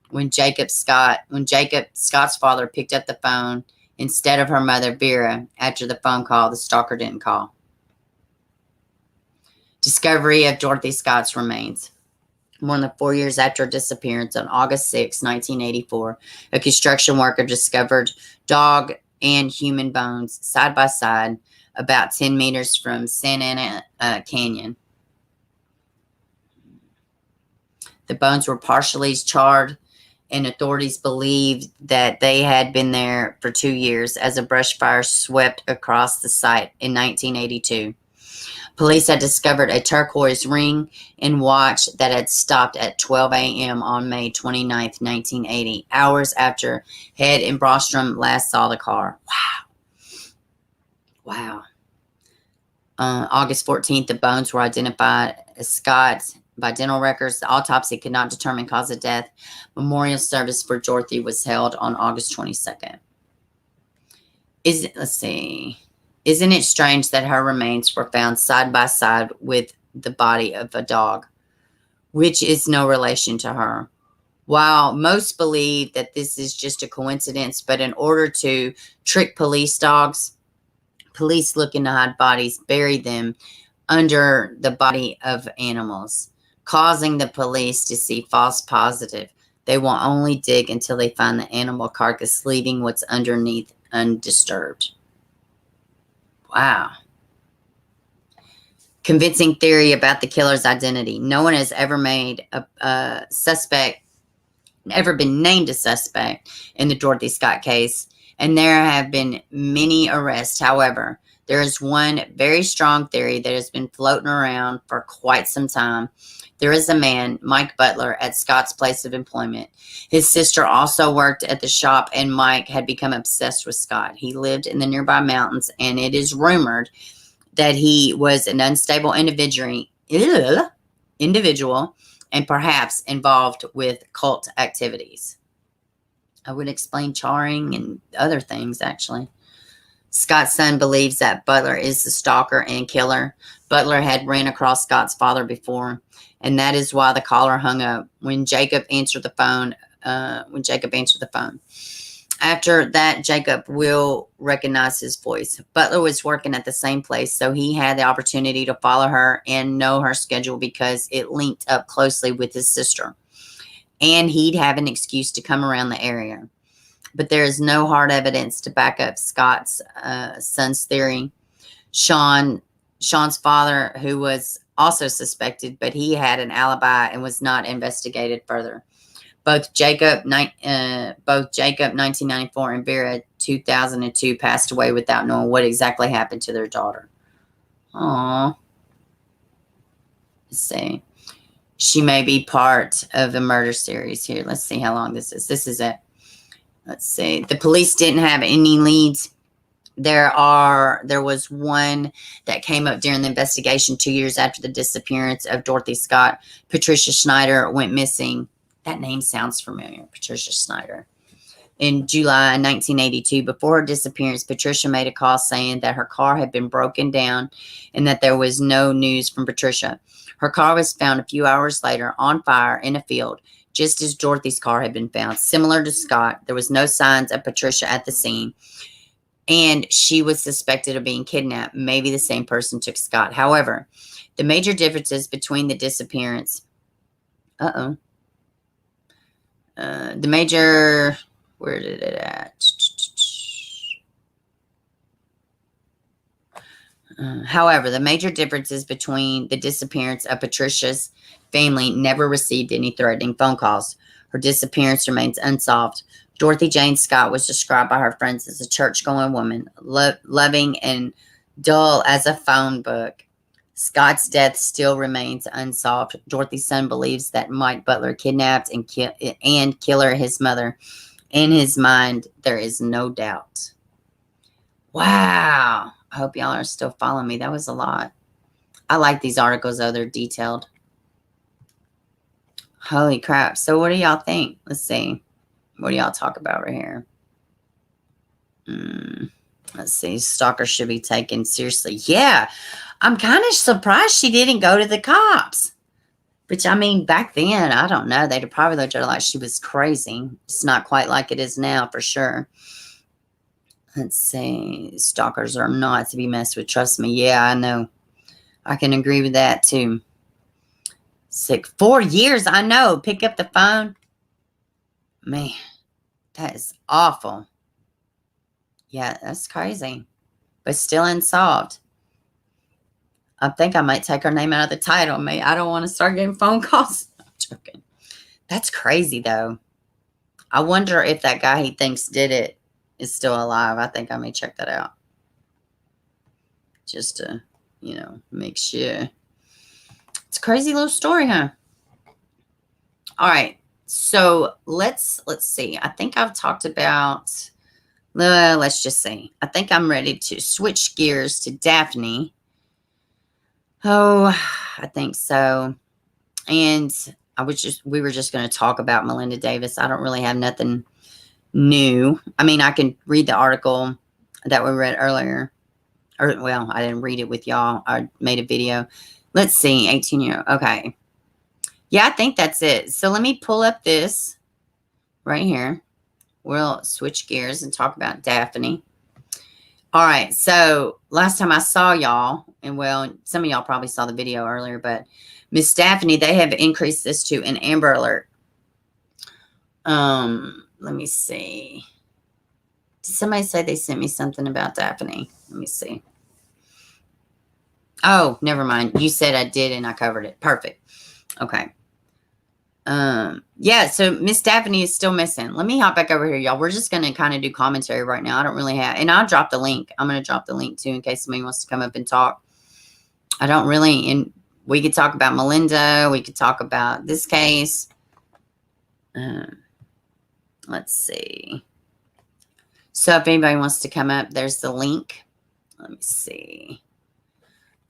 when Jacob Scott's father picked up the phone instead of her mother, Vera. After the phone call, the stalker didn't call. Discovery of Dorothy Scott's remains. More than 4 years after her disappearance, on August 6, 1984, a construction worker discovered dog and human bones side by side about 10 meters from Santa Ana Canyon. The bones were partially charred, and authorities believed that they had been there for 2 years as a brush fire swept across the site in 1982. Police had discovered a turquoise ring and watch that had stopped at 12 a.m. on May 29, 1980, hours after Head and Brostrom last saw the car. Wow. August 14th, the bones were identified as Scott's by dental records. The autopsy could not determine cause of death. Memorial service for Dorothy was held on August 22nd. Let's see. Isn't it strange that her remains were found side by side with the body of a dog, which is no relation to her? While most believe that this is just a coincidence, but in order to trick police dogs, police looking to hide bodies bury them under the body of animals, causing the police to see false positive. They will only dig until they find the animal carcass, leaving what's underneath undisturbed. Wow. Convincing theory about the killer's identity. No one has ever made a suspect, ever been named a suspect in the Dorothy Scott case, and there have been many arrests. However, there is one very strong theory that has been floating around for quite some time. There is a man, Mike Butler, at Scott's place of employment. His sister also worked at the shop, and Mike had become obsessed with Scott. He lived in the nearby mountains, and it is rumored that he was an unstable individual and perhaps involved with cult activities. I would explain charring and other things, actually. Scott's son believes that Butler is the stalker and killer. Butler had ran across Scott's father before, and that is why the caller hung up when Jacob answered the phone. After that, Jacob will recognize his voice. Butler was working at the same place, so he had the opportunity to follow her and know her schedule because it linked up closely with his sister. And he'd have an excuse to come around the area. But there is no hard evidence to back up Scott's son's theory. Sean's father, who was also suspected, but he had an alibi and was not investigated further. Both Jacob 1994 and Vera 2002 passed away without knowing what exactly happened to their daughter. Aww. Let's see. She may be part of the murder series here. Let's see how long this is. This is it. Let's see. The police didn't have any leads. There was one that came up during the investigation 2 years after the disappearance of Dorothy Scott. Patricia Schneider went missing. That name sounds familiar, Patricia Schneider. In July 1982, before her disappearance, Patricia made a call saying that her car had been broken down and that there was no news from Patricia. Her car was found a few hours later on fire in a field, just as Dorothy's car had been found. Similar to Scott, there was no signs of Patricia at the scene. and she was suspected of being kidnapped. Maybe the same person took Scott. However, the major differences between the disappearance. The major. Where did it at? However, the major differences between the disappearance of Patricia's family never received any threatening phone calls. Her disappearance remains unsolved. Dorothy Jane Scott was described by her friends as a church-going woman, loving and dull as a phone book. Scott's death still remains unsolved. Dorothy's son believes that Mike Butler kidnapped and killed his mother. In his mind, there is no doubt. Wow. I hope y'all are still following me. That was a lot. I like these articles, though. They're detailed. Holy crap. So what do y'all think? Let's see. What do y'all talk about right here? Let's see. Stalker should be taken seriously. Yeah. I'm kind of surprised she didn't go to the cops. Which, I mean, back then, I don't know. They'd probably looked at her like she was crazy. It's not quite like it is now, for sure. Let's see. Stalkers are not to be messed with. Trust me. Yeah, I know. I can agree with that, too. 4 years. I know. Pick up the phone. Man, that is awful. Yeah, that's crazy. But still unsolved. I think I might take her name out of the title. I don't want to start getting phone calls. I'm joking. That's crazy, though. I wonder if that guy he thinks did it is still alive. I think I may check that out. Just to, make sure. It's a crazy little story, huh? All right. So let's see. I think I've talked about, let's just see. I think I'm ready to switch gears to Daphne. Oh, I think so. And we were just going to talk about Melinda Davis. I don't really have nothing new. I mean, I can read the article that we read earlier. Well, I didn't read it with y'all. I made a video. Let's see. 18-year. Okay. Yeah, I think that's it. So let me pull up this right here. We'll switch gears and talk about Daphne. All right. So last time I saw y'all, and well, some of y'all probably saw the video earlier, but Miss Daphne, they have increased this to an Amber Alert. Let me see. Did somebody say they sent me something about Daphne? Let me see. Oh, never mind. You said I did and I covered it. Perfect. Okay. Yeah, so Miss Daphne is still missing. Let me hop back over here, y'all. We're just going to kind of do commentary right now. I don't really have, and I'll drop the link. I'm going to drop the link too in case somebody wants to come up and talk. I don't really, and we could talk about Melinda. We could talk about this case. Let's see. So if anybody wants to come up, there's the link. Let me see.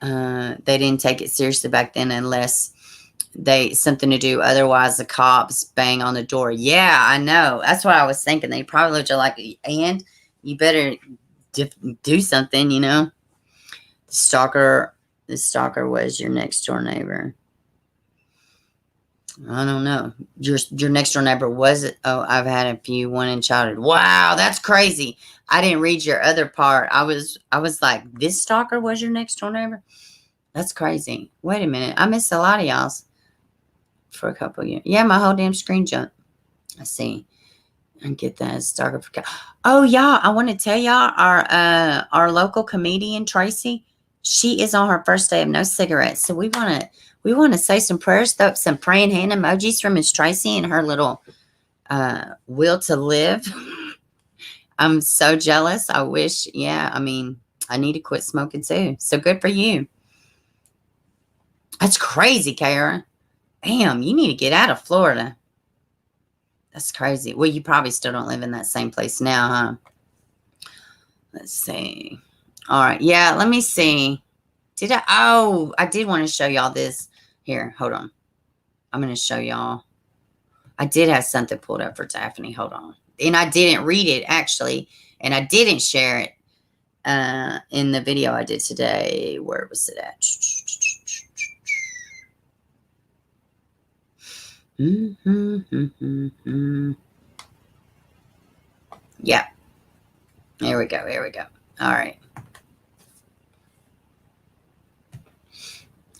They didn't take it seriously back then unless something to do. Otherwise, the cops bang on the door. Yeah, I know. That's what I was thinking. They probably looked like, and you better do something, The stalker was your next door neighbor. I don't know. Your next door neighbor was it? Oh, I've had a few. One in childhood. Wow, that's crazy. I didn't read your other part. I was like, this stalker was your next door neighbor? That's crazy. Wait a minute. I missed a lot of y'all's for a couple of years. Yeah, my whole damn screen jumped. I see. I get that stalker. Oh, y'all, I want to tell y'all our local comedian Tracy, she is on her first day of no cigarettes. So we want to say some prayers, throw up some praying hand emojis from Miss Tracy and her little will to live. I'm so jealous. I wish, I need to quit smoking too. So good for you. That's crazy, Kara. Damn, you need to get out of Florida. That's crazy. Well, you probably still don't live in that same place now, huh? Let's see. All right. Yeah, let me see. I did want to show y'all this. Here, hold on. I'm going to show y'all. I did have something pulled up for Daphne. Hold on. And I didn't read it, actually. And I didn't share it in the video I did today. Where was it at? Yeah. Here we go. Here we go. All right.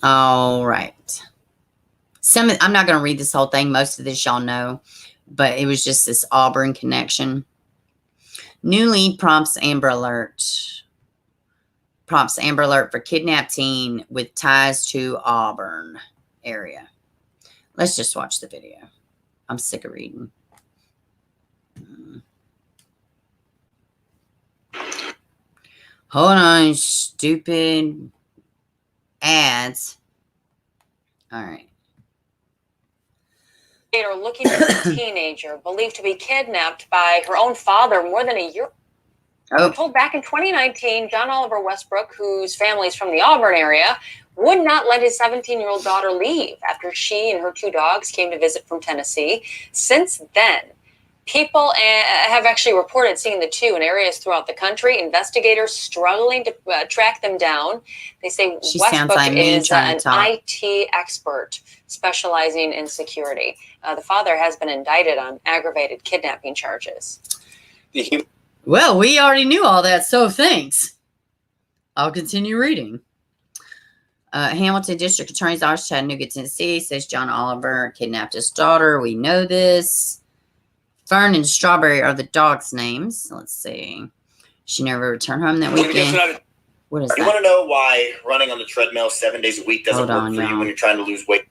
All right. I'm not going to read this whole thing. Most of this y'all know, but it was just this Auburn connection. New lead prompts Amber Alert. Prompts Amber Alert for kidnapped teen with ties to Auburn area. Let's just watch the video. I'm sick of reading. Hold on, stupid ads. All right. Looking for a teenager believed to be kidnapped by her own father more than a year. Oh. Told back in 2019, John Oliver Westbrook, whose family is from the Auburn area, would not let his 17-year-old daughter leave after she and her 2 dogs came to visit from Tennessee. Since then, people have actually reported seeing the 2 in areas throughout the country. Investigators struggling to track them down. They say She Westbrook like is an IT expert specializing in security. The father has been indicted on aggravated kidnapping charges. Well, we already knew all that, so thanks. I'll continue reading. Hamilton District Attorney's Office, Chattanooga, Tennessee, says John Oliver kidnapped his daughter. We know this. Fern and Strawberry are the dogs' names. Let's see. She never returned home that weekend. What is that? You want to know why running on the treadmill 7 days a week doesn't work for you when you're trying to lose weight?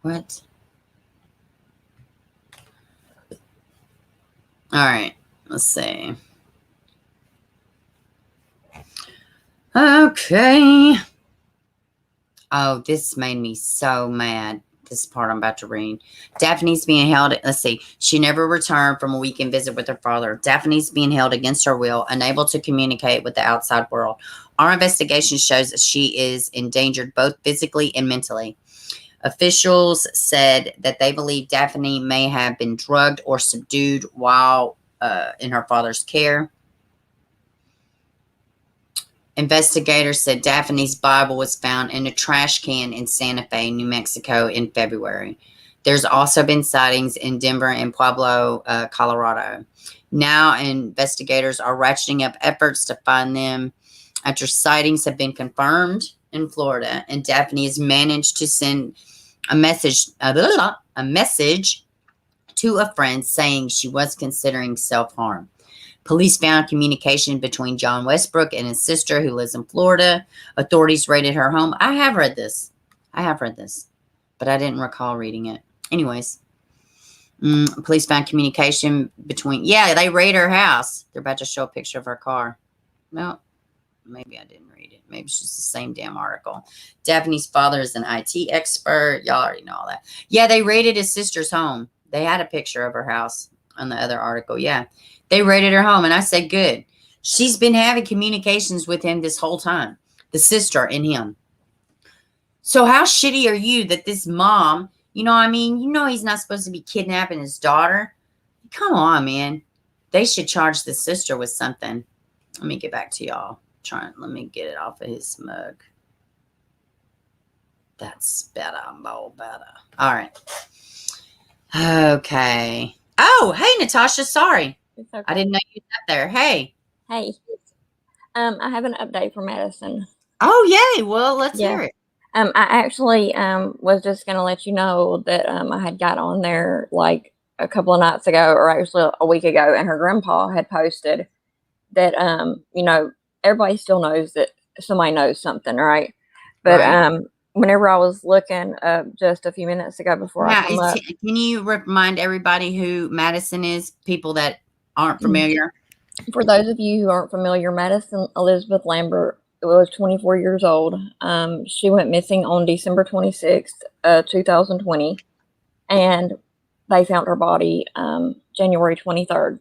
What? All right. Let's see. Okay. Oh, this made me so mad. This part I'm about to read. Daphne's being held. Let's see. She never returned from a weekend visit with her father. Daphne's being held against her will, unable to communicate with the outside world. Our investigation shows that she is endangered both physically and mentally. Officials said that they believe Daphne may have been drugged or subdued while in her father's care. Investigators said Daphne's Bible was found in a trash can in Santa Fe, New Mexico in February. There's also been sightings in Denver and Pueblo, Colorado. Now investigators are ratcheting up efforts to find them after sightings have been confirmed in Florida, and Daphne has managed to send a message to a friend saying she was considering self-harm. Police found communication between John Westbrook and his sister who lives in Florida. Authorities raided her home. I have read this, but I didn't recall reading it. Anyways, police found communication between, they raided her house. They're about to show a picture of her car. No, maybe I didn't read it. Maybe it's just the same damn article. Daphne's father is an IT expert. Y'all already know all that. Yeah, they raided his sister's home. They had a picture of her house on the other article. Yeah. They raided her home, and I said, good. She's been having communications with him this whole time, the sister and him. So how shitty are you that this mom, he's not supposed to be kidnapping his daughter. Come on, man. They should charge the sister with something. Let me get back to y'all. Let me get it off of his mug. That's better, more better. All right. Okay. Oh, hey, Natasha. Sorry. Okay. I didn't know you was up there. Hey. Hey. I have an update for Madison. Oh, yay. Well, let's hear it. I actually was just going to let you know that I had got on there like a couple of nights ago, or actually a week ago, and her grandpa had posted that, everybody still knows that somebody knows something, right? But whenever I was looking just a few minutes ago before I come up. Can you remind everybody who Madison is, people that aren't familiar? For those of you who aren't familiar, Madison Elizabeth Lambert was 24 years old. She went missing on December 26th, 2020, and they found her body January 23rd,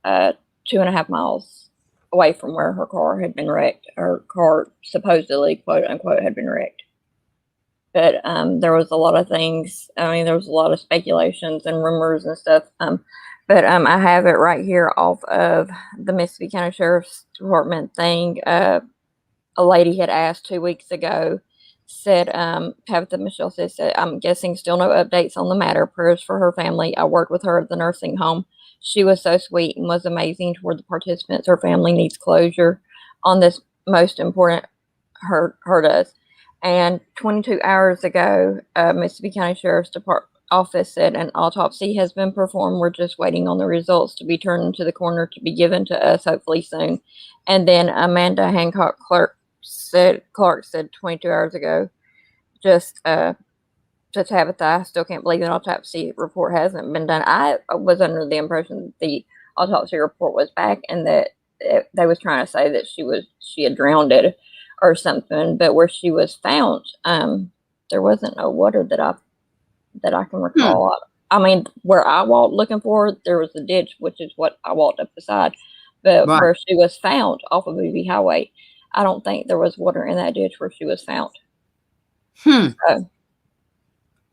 2.5 miles away from where her car had been wrecked. Her car supposedly, quote unquote, had been wrecked. But there was a lot of things. There was a lot of speculations and rumors and stuff. But I have it right here off of the Mississippi County Sheriff's Department thing. A lady had asked 2 weeks ago, said, Tabitha Michelle said, I'm guessing still no updates on the matter. Prayers for her family. I worked with her at the nursing home. She was so sweet and was amazing toward the participants. Her family needs closure on this most important hurt us. And 22 hours ago, Mississippi County Sheriff's Department office said an autopsy has been performed. We're just waiting on the results to be turned into the coroner to be given to us hopefully soon. And then Amanda Hancock Clark said 22 hours ago, just Tabitha, I still can't believe an autopsy report hasn't been done. I was under the impression that the autopsy report was back and that they was trying to say that she had drowned it or something, but where she was found, there wasn't no water that I can recall. I mean, where I walked looking for her, there was a ditch, which is what I walked up beside. But Right. where she was found off of Booby Highway, I don't think there was water in that ditch where she was found. So,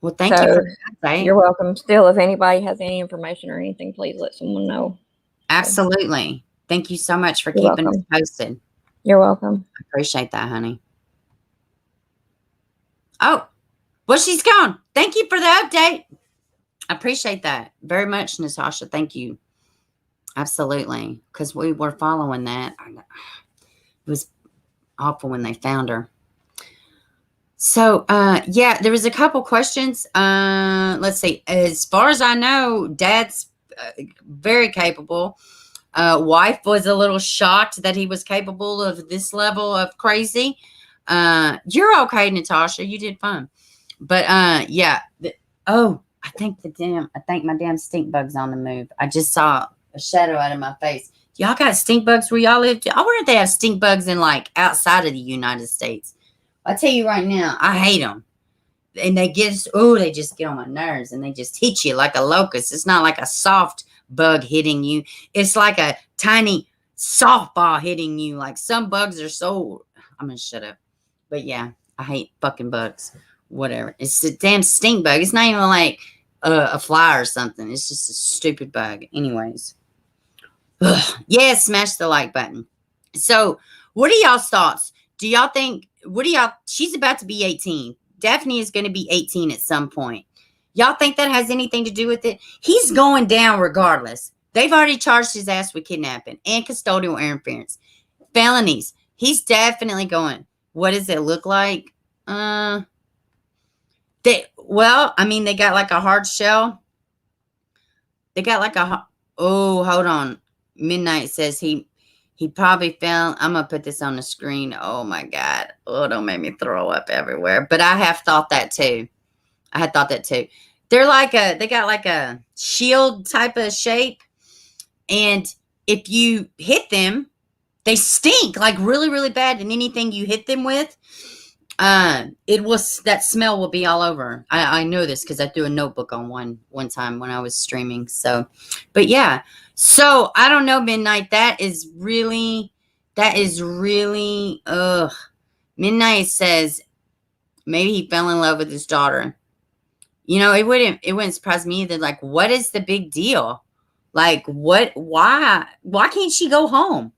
Well, thank you for that. You're welcome. Still, if anybody has any information or anything, please let someone know. Absolutely. Thank you so much for You're keeping us welcome. posted. You're welcome. I appreciate that, honey. Oh, well, she's gone. Thank you for the update. I appreciate that very much, Natasha. Thank you. Absolutely. Because we were following that. It was awful when they found her. So, yeah, there was a couple questions. Let's see. As far as I know, Dad's very capable. Wife was a little shocked that he was capable of this level of crazy. You're okay, Natasha. You did fine. But, yeah. I think my damn stink bug's on the move. I just saw a shadow out of my face. Y'all got stink bugs where y'all live? I wonder if they have stink bugs in like outside of the United States. I'll tell you right now, I hate them. And they just get on my nerves and they just hit you like a locust. It's not like a soft bug hitting you. It's like a tiny softball hitting you. Like some bugs are so, I'm going to shut up. But yeah, I hate fucking bugs. Whatever. It's a damn stink bug. It's not even like a fly or something. It's just a stupid bug. Anyways. Yeah, smash the like button. So, what are y'all's thoughts? Do y'all think, she's about to be 18. Daphne is going to be 18 at some point. Y'all think that has anything to do with it? He's going down regardless. They've already charged his ass with kidnapping and custodial interference. Felonies. He's definitely going. What does it look like? They got like a hard shell. They got like hold on. Midnight says he probably fell. I'm going to put this on the screen. Oh, my God. Oh, don't make me throw up everywhere. But I have thought that, too. I had thought that, too. They got like a shield type of shape. And if you hit them, they stink like really, really bad. And anything you hit them with, that smell will be all over. I know this because I threw a notebook on one time when I was streaming. So, but yeah. So I don't know, Midnight. That is really, Midnight says maybe he fell in love with his daughter. You know, it wouldn't surprise me either. Like, what is the big deal? Like, why can't she go home?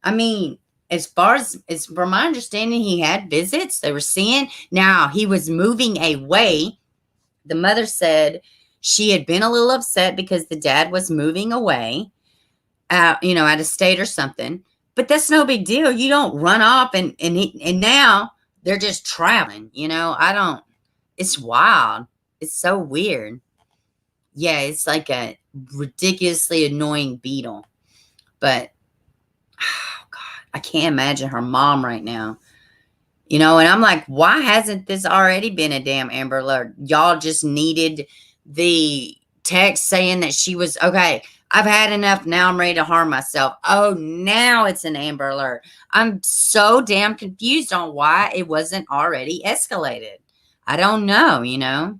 I mean, as far as from my understanding, he had visits. They were seeing. Now he was moving away. The mother said she had been a little upset because the dad was moving away, out of state or something. But that's no big deal. You don't run off and now they're just traveling. It's wild. It's so weird. Yeah, it's like a ridiculously annoying beetle. But I can't imagine her mom right now. And I'm like, why hasn't this already been a damn Amber Alert? Y'all just needed the text saying that she was, okay, I've had enough. Now I'm ready to harm myself. Oh, now it's an Amber Alert. I'm so damn confused on why it wasn't already escalated. I don't know,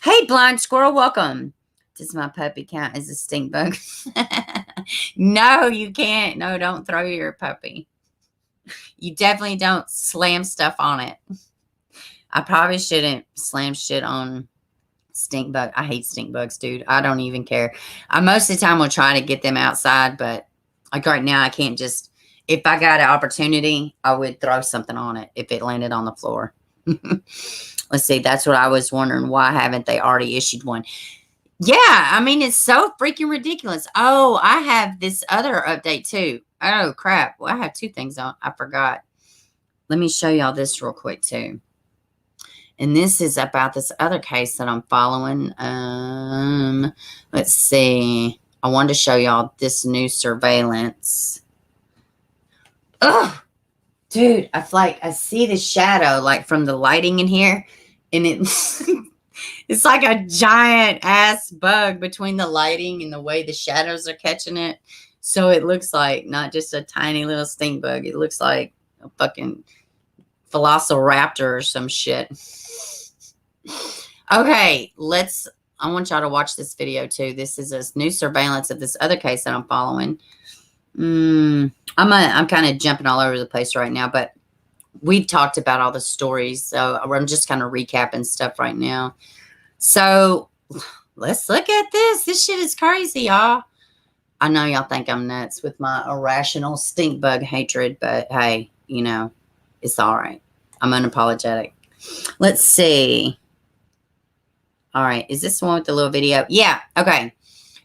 Hey, Blind Squirrel, welcome. Does my puppy count as a stink bug? No, you can't. No, don't throw your puppy. You definitely don't slam stuff on it. I probably shouldn't slam shit on stink bug. I hate stink bugs, dude. I don't even care. I most of the time will try to get them outside, but like right now I can't just, if I got an opportunity, I would throw something on it if it landed on the floor. Let's see. That's what I was wondering. Why haven't they already issued one? Yeah, I mean, it's so freaking ridiculous. Oh, I have this other update too. Oh, crap. Well, I have two things on. I forgot. Let me show y'all this real quick too. And this is about this other case that I'm following. Let's see. I wanted to show y'all this new surveillance. Oh, dude, I see the shadow like from the lighting in here, and it's like a giant ass bug between the lighting and the way the shadows are catching it. So it looks like not just a tiny little stink bug. It looks like a fucking velociraptor or some shit. Okay, I want y'all to watch this video too. This is a new surveillance of this other case that I'm following. I'm kind of jumping all over the place right now, but we've talked about all the stories, so I'm just kind of recapping stuff right now. So let's look at this. This shit is crazy, y'all. I know y'all think I'm nuts with my irrational stink bug hatred, but hey, you know, it's all right. I'm unapologetic. Let's see. All right. Is this the one with the little video? Yeah. Okay.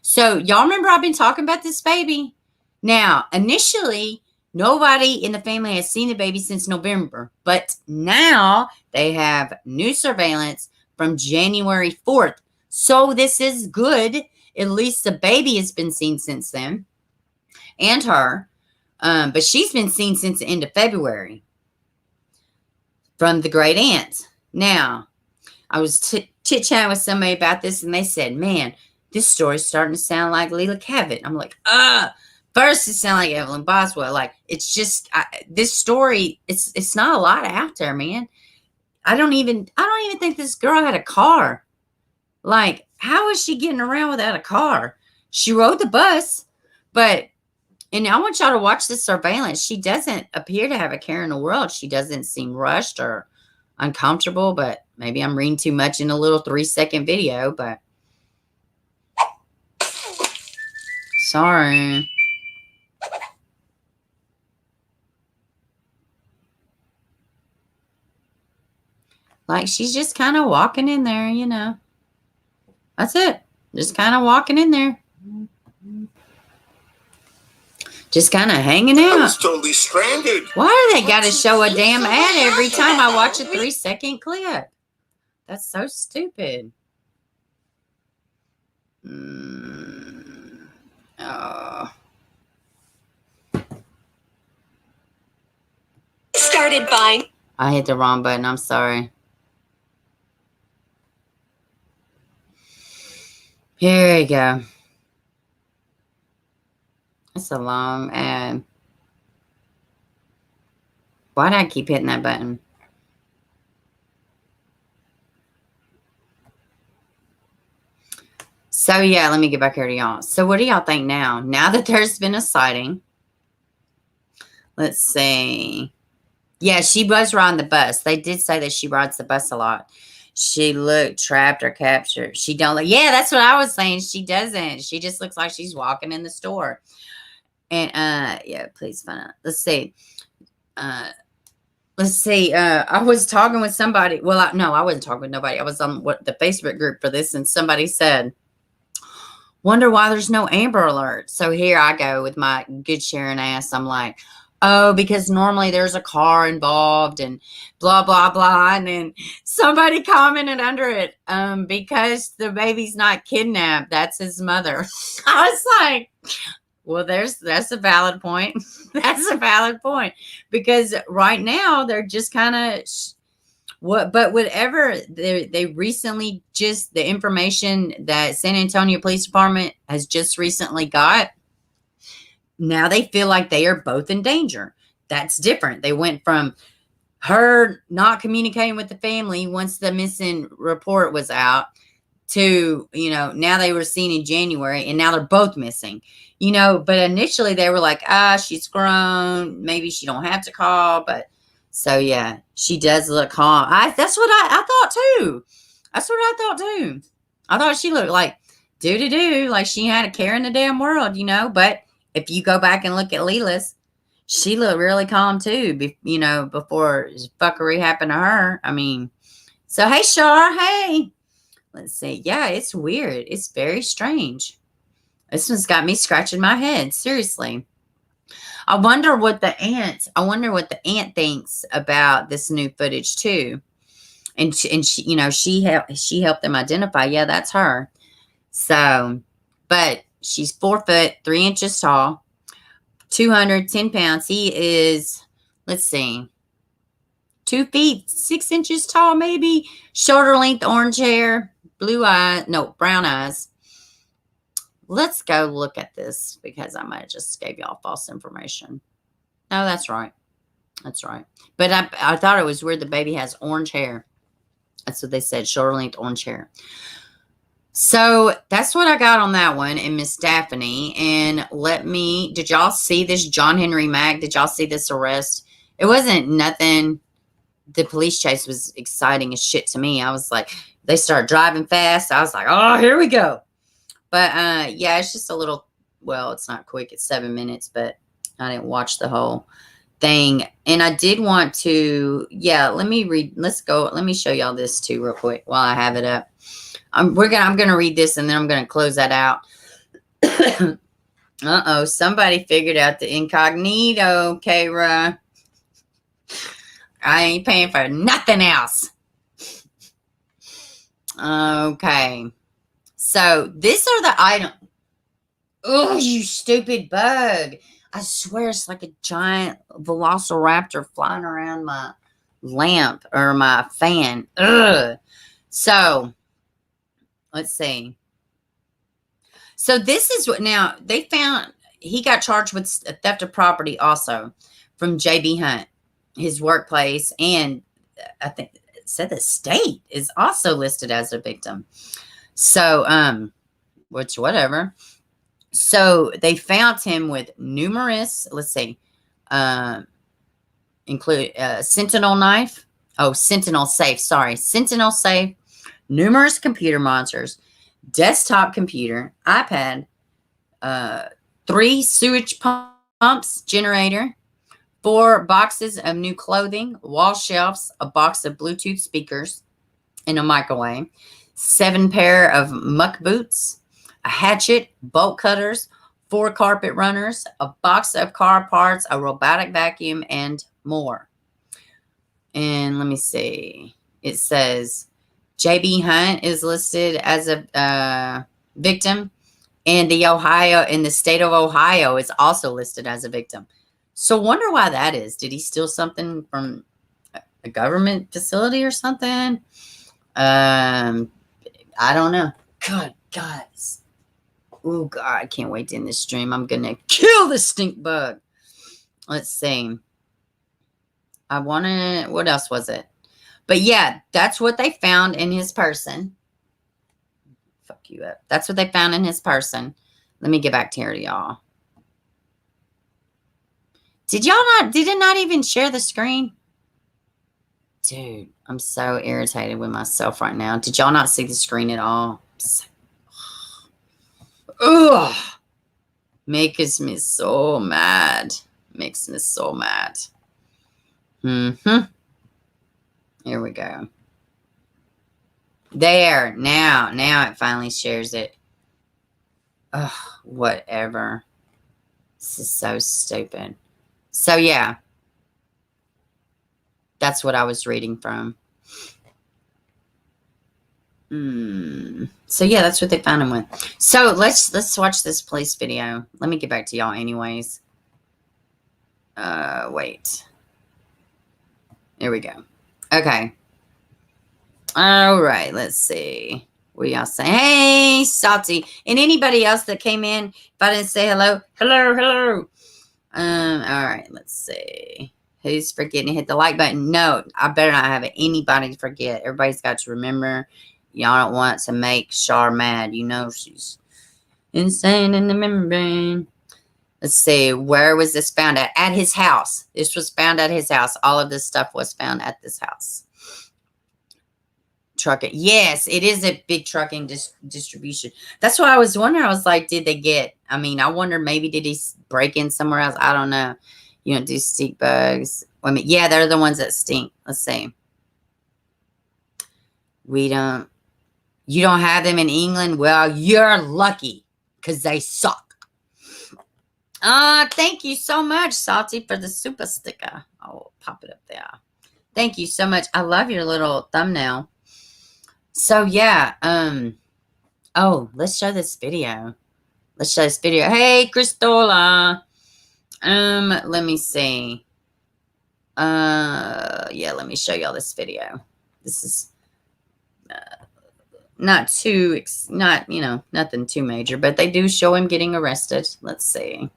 So y'all remember I've been talking about this baby? Now, initially, nobody in the family has seen the baby since November, but now they have new surveillance from January 4th. So this is good. At least the baby has been seen since then, and her. But she's been seen since the end of February from the great aunt. Now, I was chit-chatting with somebody about this, and they said, man, this story's starting to sound like Leela Cavett. I'm like, first it sounded like Evelyn Boswell. Like, it's just, this story, it's not a lot out there, man. I don't even think this girl had a car. Like, how is she getting around without a car? She rode the bus, and I want y'all to watch this surveillance. She doesn't appear to have a care in the world. She doesn't seem rushed or uncomfortable, but maybe I'm reading too much in a little 3-second video, but sorry. Like, she's just kind of walking in there, you know. That's it. Just kind of walking in there. Just kind of hanging out. I was totally stranded. Why do they got to show a damn ad every time I watch a 3-second clip? That's so stupid. Oh. Started buying. I hit the wrong button. I'm sorry. Here you go. That's a long ad. Why did I keep hitting that button? So, yeah, let me get back here to y'all. So, what do y'all think now? Now that there's been a sighting. Let's see. Yeah, she was riding the bus. They did say that she rides the bus a lot. She looked trapped or captured. She don't look. Yeah, that's what I was saying. She doesn't. She just looks like she's walking in the store. And, yeah, please find out. Let's see. I was talking with somebody. Well, no, I wasn't talking with nobody. I was on the Facebook group for this, and somebody said, wonder why there's no Amber Alert. So here I go with my good sharing ass. I'm like, oh, because normally there's a car involved and blah, blah, blah. And then somebody commented under it, because the baby's not kidnapped. That's his mother. I was like, well, that's a valid point. That's a valid point. Because right now they're just kind of but whatever they recently just the information that San Antonio Police Department has just recently got. Now they feel like they are both in danger. That's different. They went from her not communicating with the family once the missing report was out to, now they were seen in January and now they're both missing, but initially they were like, she's grown. Maybe she don't have to call. But so, yeah, she does look calm. That's what I thought too. That's what I thought too. I thought she looked like do like she had a care in the damn world, but if you go back and look at Leela's, she looked really calm too, before fuckery happened to her. I mean, so hey, Shar, hey. Let's see. Yeah, it's weird. It's very strange. This one's got me scratching my head. Seriously. I wonder what the aunt thinks about this new footage too. And she, you know, she helped them identify. Yeah, that's her. So, but she's 4 foot 3 inches tall, 210 pounds. He is, let's see, 2 feet 6 inches tall, maybe. Shoulder length, orange hair, brown eyes. Let's go look at this because I might have just gave y'all false information. No, that's right. That's right. But I thought it was weird the baby has orange hair. That's what they said, shoulder length orange hair. So that's what I got on that one and Miss Daphne. And did y'all see this John Henry Mack? Did y'all see this arrest? It wasn't nothing. The police chase was exciting as shit to me. I was like, they started driving fast. I was like, oh, here we go. But yeah, it's just a little, well, it's not quick. It's 7 minutes, but I didn't watch the whole thing. And I did want to, yeah, let me show y'all this too real quick while I have it up. I'm gonna read this and then I'm gonna close that out. Uh-oh, somebody figured out the incognito, Kara. I ain't paying for nothing else. Okay. So these are the items. Oh, you stupid bug. I swear it's like a giant velociraptor flying around my lamp or my fan. Ugh. So, let's see. So this is what, now they found, he got charged with theft of property also from J.B. Hunt, his workplace. And I think it said the state is also listed as a victim. So, which whatever. So they found him with numerous, let's see, include Sentinel knife. Oh, Sentinel safe. Sorry. Sentinel safe, numerous computer monitors, desktop computer, iPad, 3 sewage pumps, generator, 4 boxes of new clothing, wall shelves, a box of Bluetooth speakers, and a microwave, 7 pair of muck boots, a hatchet, bolt cutters, 4 carpet runners, a box of car parts, a robotic vacuum, and more. And let me see. It says J.B. Hunt is listed as a victim, and the state of Ohio is also listed as a victim. So wonder why that is. Did he steal something from a government facility or something? I don't know. Good guys. Oh, God, I can't wait to end this stream. I'm going to kill the stink bug. Let's see. What else was it? But yeah, that's what they found in his person. Fuck you up. That's what they found in his person. Let me get back to here to y'all. Did it not even share the screen? Dude, I'm so irritated with myself right now. Did y'all not see the screen at all? Ugh. Makes me so mad. Makes me so mad. Here we go. There. Now it finally shares it. Ugh, whatever. This is so stupid. So, yeah. That's what I was reading from. So yeah, that's what they found him with. So let's watch this police video. Let me get back to y'all anyways. Wait. There we go. Okay. All right, let's see. What y'all say? Hey, Salty. And anybody else that came in, if I didn't say hello. Hello. All right, let's see. Who's forgetting to hit the like button? No, I better not have anybody forget. Everybody's got to remember. Y'all don't want to make Char mad. You know she's insane in the membrane. Let's see. Where was this found at? At his house. This was found at his house. All of this stuff was found at this house. Trucking. Yes, it is a big trucking distribution. That's why I was wondering. I was like, did they get? I mean, I wonder maybe did he break in somewhere else? I don't know. You don't do stink bugs. I mean, yeah, they're the ones that stink. Let's see. We don't. You don't have them in England? Well, you're lucky because they suck. Thank you so much, Salty, for the super sticker. I'll pop it up there. Thank you so much. I love your little thumbnail. So yeah, oh, let's show this video. Let's show this video. Hey, Cristola. Let me see. Yeah, let me show y'all this video. This is not too, nothing too major, but they do show him getting arrested. Let's see.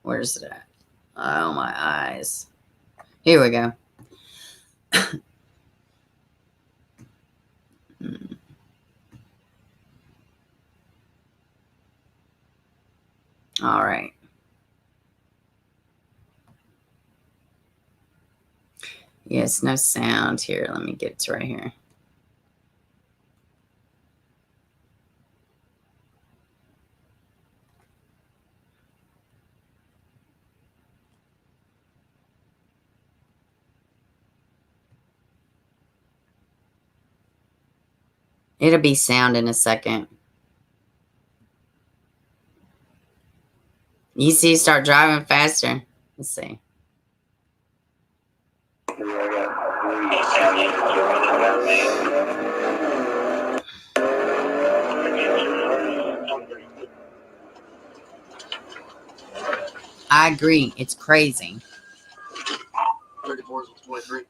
Where's it at? Oh, my eyes. Here we go. All right. Yes, no sound here. Let me get it right here. It'll be sound in a second. You see, start driving faster. Let's see. I agree. It's crazy. 34 is 23.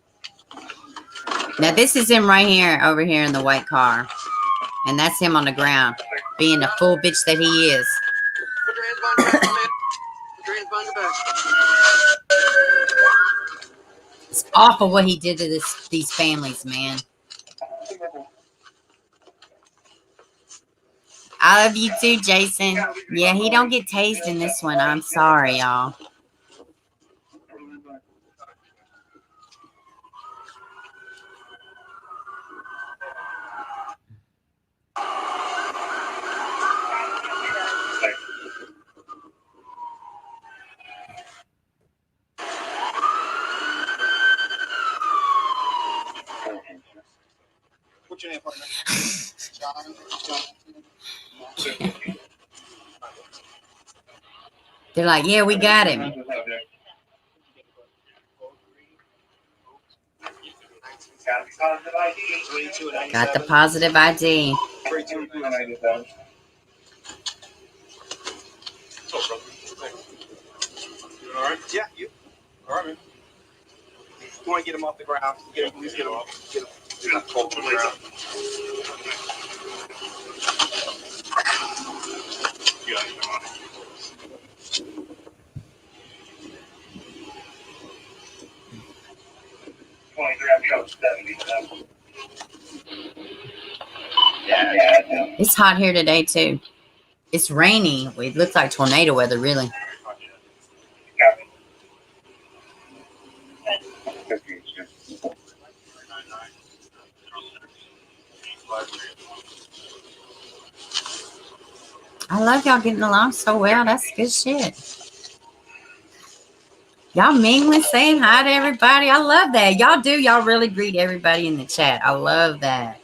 Now, this is him right here, over here in the white car. And that's him on the ground, being the full bitch that he is. Put your hands behind your back, man. Put your hands behind your back. It's awful what he did to these families, man. I love you too, Jason. Yeah, he don't get tased in this one. I'm sorry, y'all. Put your hand partner. They're like, yeah, we got him. Got the positive ID. All right? Yeah, you. All right, man. You want to get him off the ground. Get him off. Get him off the ground. It's hot here today, too. It's rainy. It looks like tornado weather, really. I love y'all getting along so well. That's good shit. Y'all mingling, saying hi to everybody. I love that. Y'all do. Y'all really greet everybody in the chat. I love that.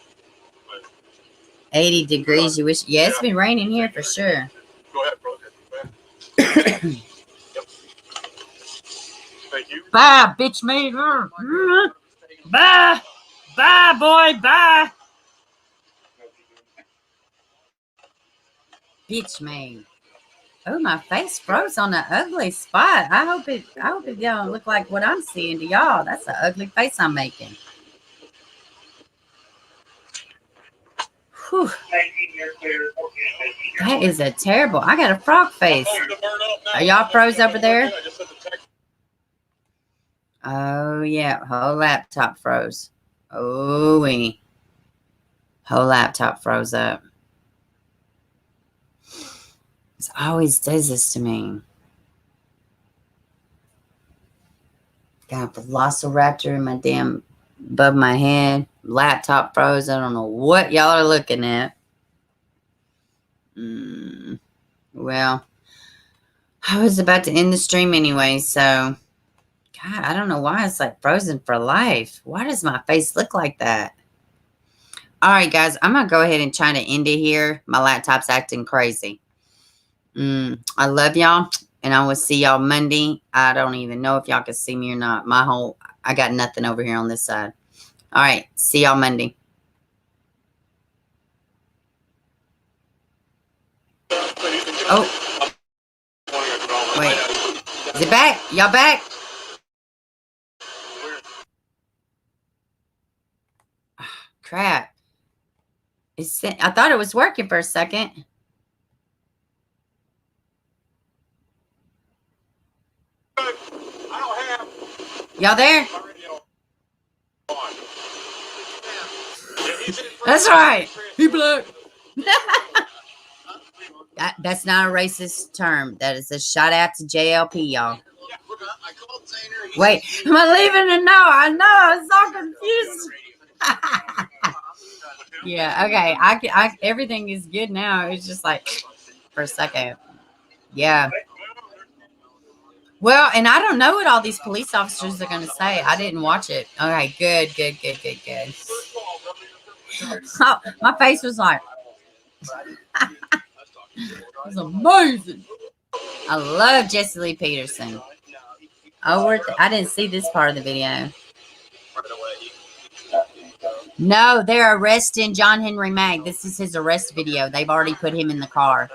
80 degrees. You wish. Yeah, it's been raining here for sure. Go ahead, bro. Yep. Thank you. Bye, bitch me. Bye. Bye, boy. Bye. Bitch me. Oh, my face froze on an ugly spot. I hope it don't look like what I'm seeing to y'all. That's an ugly face I'm making. Whew. That is a terrible. I got a frog face. Are y'all froze over there? Oh, yeah. Whole laptop froze. Oh, whole laptop froze up. It always does this to me. Got a velociraptor in my damn above my head. Laptop froze. I don't know what y'all are looking at. Well, I was about to end the stream anyway, so God, I don't know why it's like frozen for life. Why does my face look like that? All right, guys, I'm going to go ahead and try to end it here. My laptop's acting crazy. I love y'all, and I will see y'all Monday. I don't even know if y'all can see me or not. I got nothing over here on this side. All right, see y'all Monday. Oh. Wait. Is it back? Y'all back? Oh, crap. I thought it was working for a second. Y'all there? That's right. He black. That's not a racist term. That is a shout out to JLP, y'all. Wait, am I leaving it? No, I know. I'm so confused. Yeah, okay. Everything is good now. It's just like for a second. Yeah. Well, and I don't know what all these police officers are going to say. I didn't watch it. Okay, good. Oh, my face was like, it was amazing. I love Jesse Lee Peterson. Oh, I didn't see this part of the video. No, they're arresting John Henry Mag. This is his arrest video. They've already put him in the car.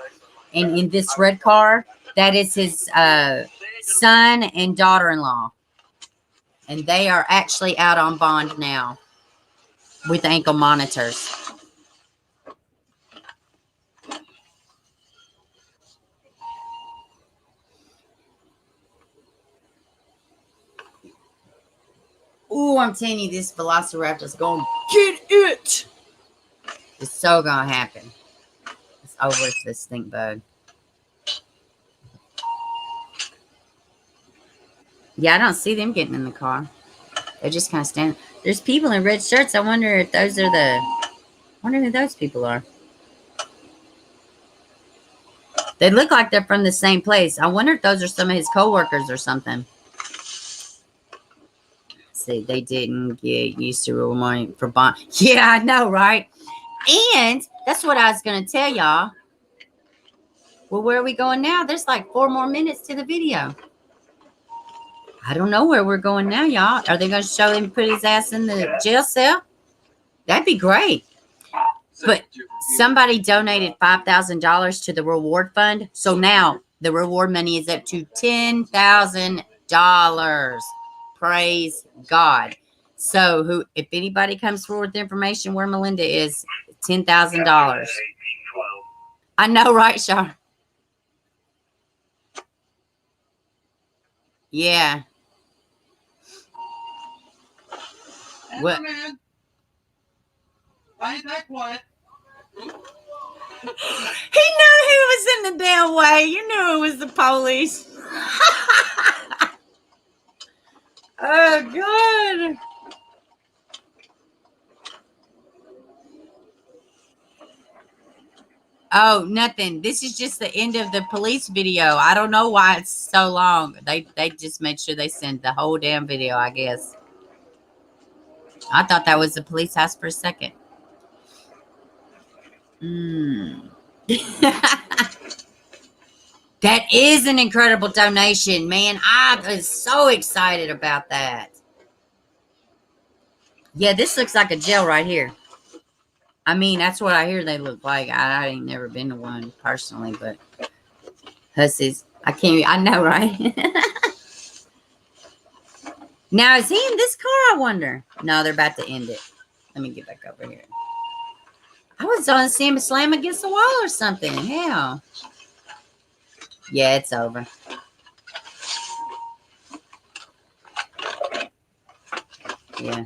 And in this red car, that is his son and daughter-in-law. And they are actually out on bond now with ankle monitors. Ooh, I'm telling you, this Velociraptor's going to get it. It's so going to happen. It's over to the stink bug. Yeah, I don't see them getting in the car. They're just kind of standing. There's people in red shirts. I wonder if those are I wonder who those people are. They look like they're from the same place. I wonder if those are some of his co-workers or something. See, they didn't get used to real money for bond. Yeah, I know, right? And that's what I was going to tell y'all. Well, where are we going now? There's like 4 more minutes to the video. I don't know where we're going now, y'all. Are they going to show him put his ass in the jail cell? That'd be great. But somebody donated $5,000 to the reward fund. So now the reward money is up to $10,000. Praise God. So if anybody comes forward with information where Melinda is, $10,000. I know, right, Sean? Yeah. What? Man. Why is that quiet? He knew he was in the damn way. You knew it was the police. Oh, good. Oh, nothing. This is just the end of the police video. I don't know why it's so long. They just made sure they sent the whole damn video, I guess. I thought that was the police house for a second. That is an incredible donation, man. I was so excited about that. Yeah, this looks like a jail right here. I mean, that's what I hear they look like. I ain't never been to one personally, but hussies. I know, right? Now, is he in this car, I wonder? No, they're about to end it. Let me get back over here. I was on see him slam against the wall or something. Hell. Yeah, it's over. Yeah.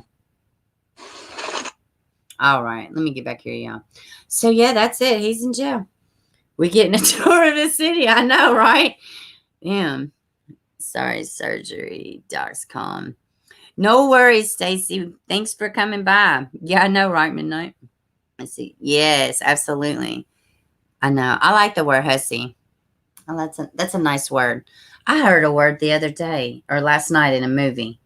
All right. Let me get back here, y'all. So, yeah, that's it. He's in jail. We're getting a tour of the city. I know, right? Damn. Sorry, surgery. Doc's calm. No worries, Stacy. Thanks for coming by. Yeah, I know, right, Midnight? Let's see. Yes, absolutely. I know. I like the word hussy. Oh, that's a nice word. I heard a word the other day or last night in a movie.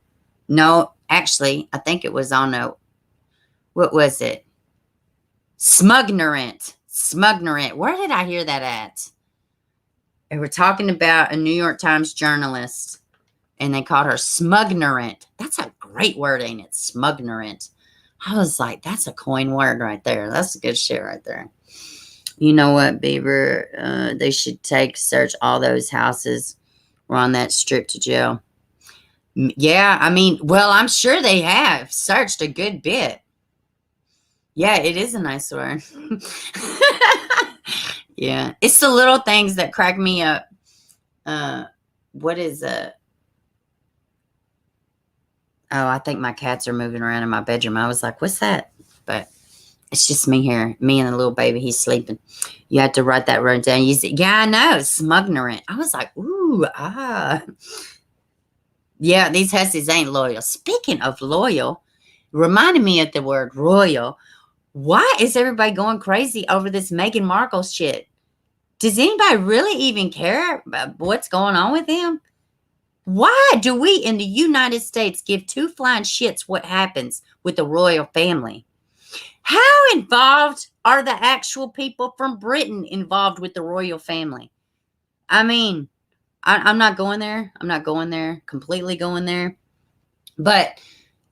No, actually, I think it was on what was it? Smugnerant. Smugnerant. Where did I hear that at? They were talking about a New York Times journalist, and they called her smugnerant. That's a great word, ain't it? Smugnerant. I was like, that's a coin word right there. That's a good shit right there. You know what, Beaver? They should search all those houses were on that strip to jail. Yeah, I mean, well, I'm sure they have searched a good bit. Yeah, it is a nice word. Yeah, it's the little things that crack me up. What is Oh, I think my cats are moving around in my bedroom. I was like, what's that? But it's just me here. Me and the little baby. He's sleeping. You have to write that word down. You said, yeah, I know. Smugnerant. I was like, ooh, Yeah, these hussies ain't loyal. Speaking of loyal, reminded me of the word royal. Why is everybody going crazy over this Meghan Markle shit? Does anybody really even care about what's going on with him? Why do we in the United States give two flying shits what happens with the royal family? How involved are the actual people from Britain involved with the royal family? I mean, I'm not going there. I'm not going there, completely going there. But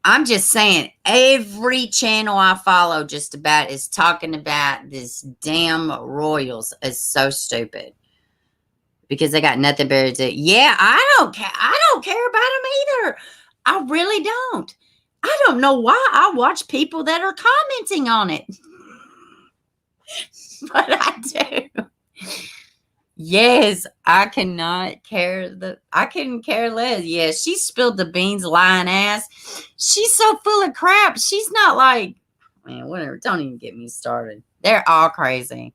I'm just saying, every channel I follow just about is talking about this damn royals. It's so stupid. Because they got nothing better to do. Yeah, I don't care. I don't care about them either. I really don't. I don't know why I watch people that are commenting on it. But I do. Yes, I cannot care. I couldn't care less. Yeah, she spilled the beans, lying ass. She's so full of crap. She's not like, man, whatever. Don't even get me started. They're all crazy.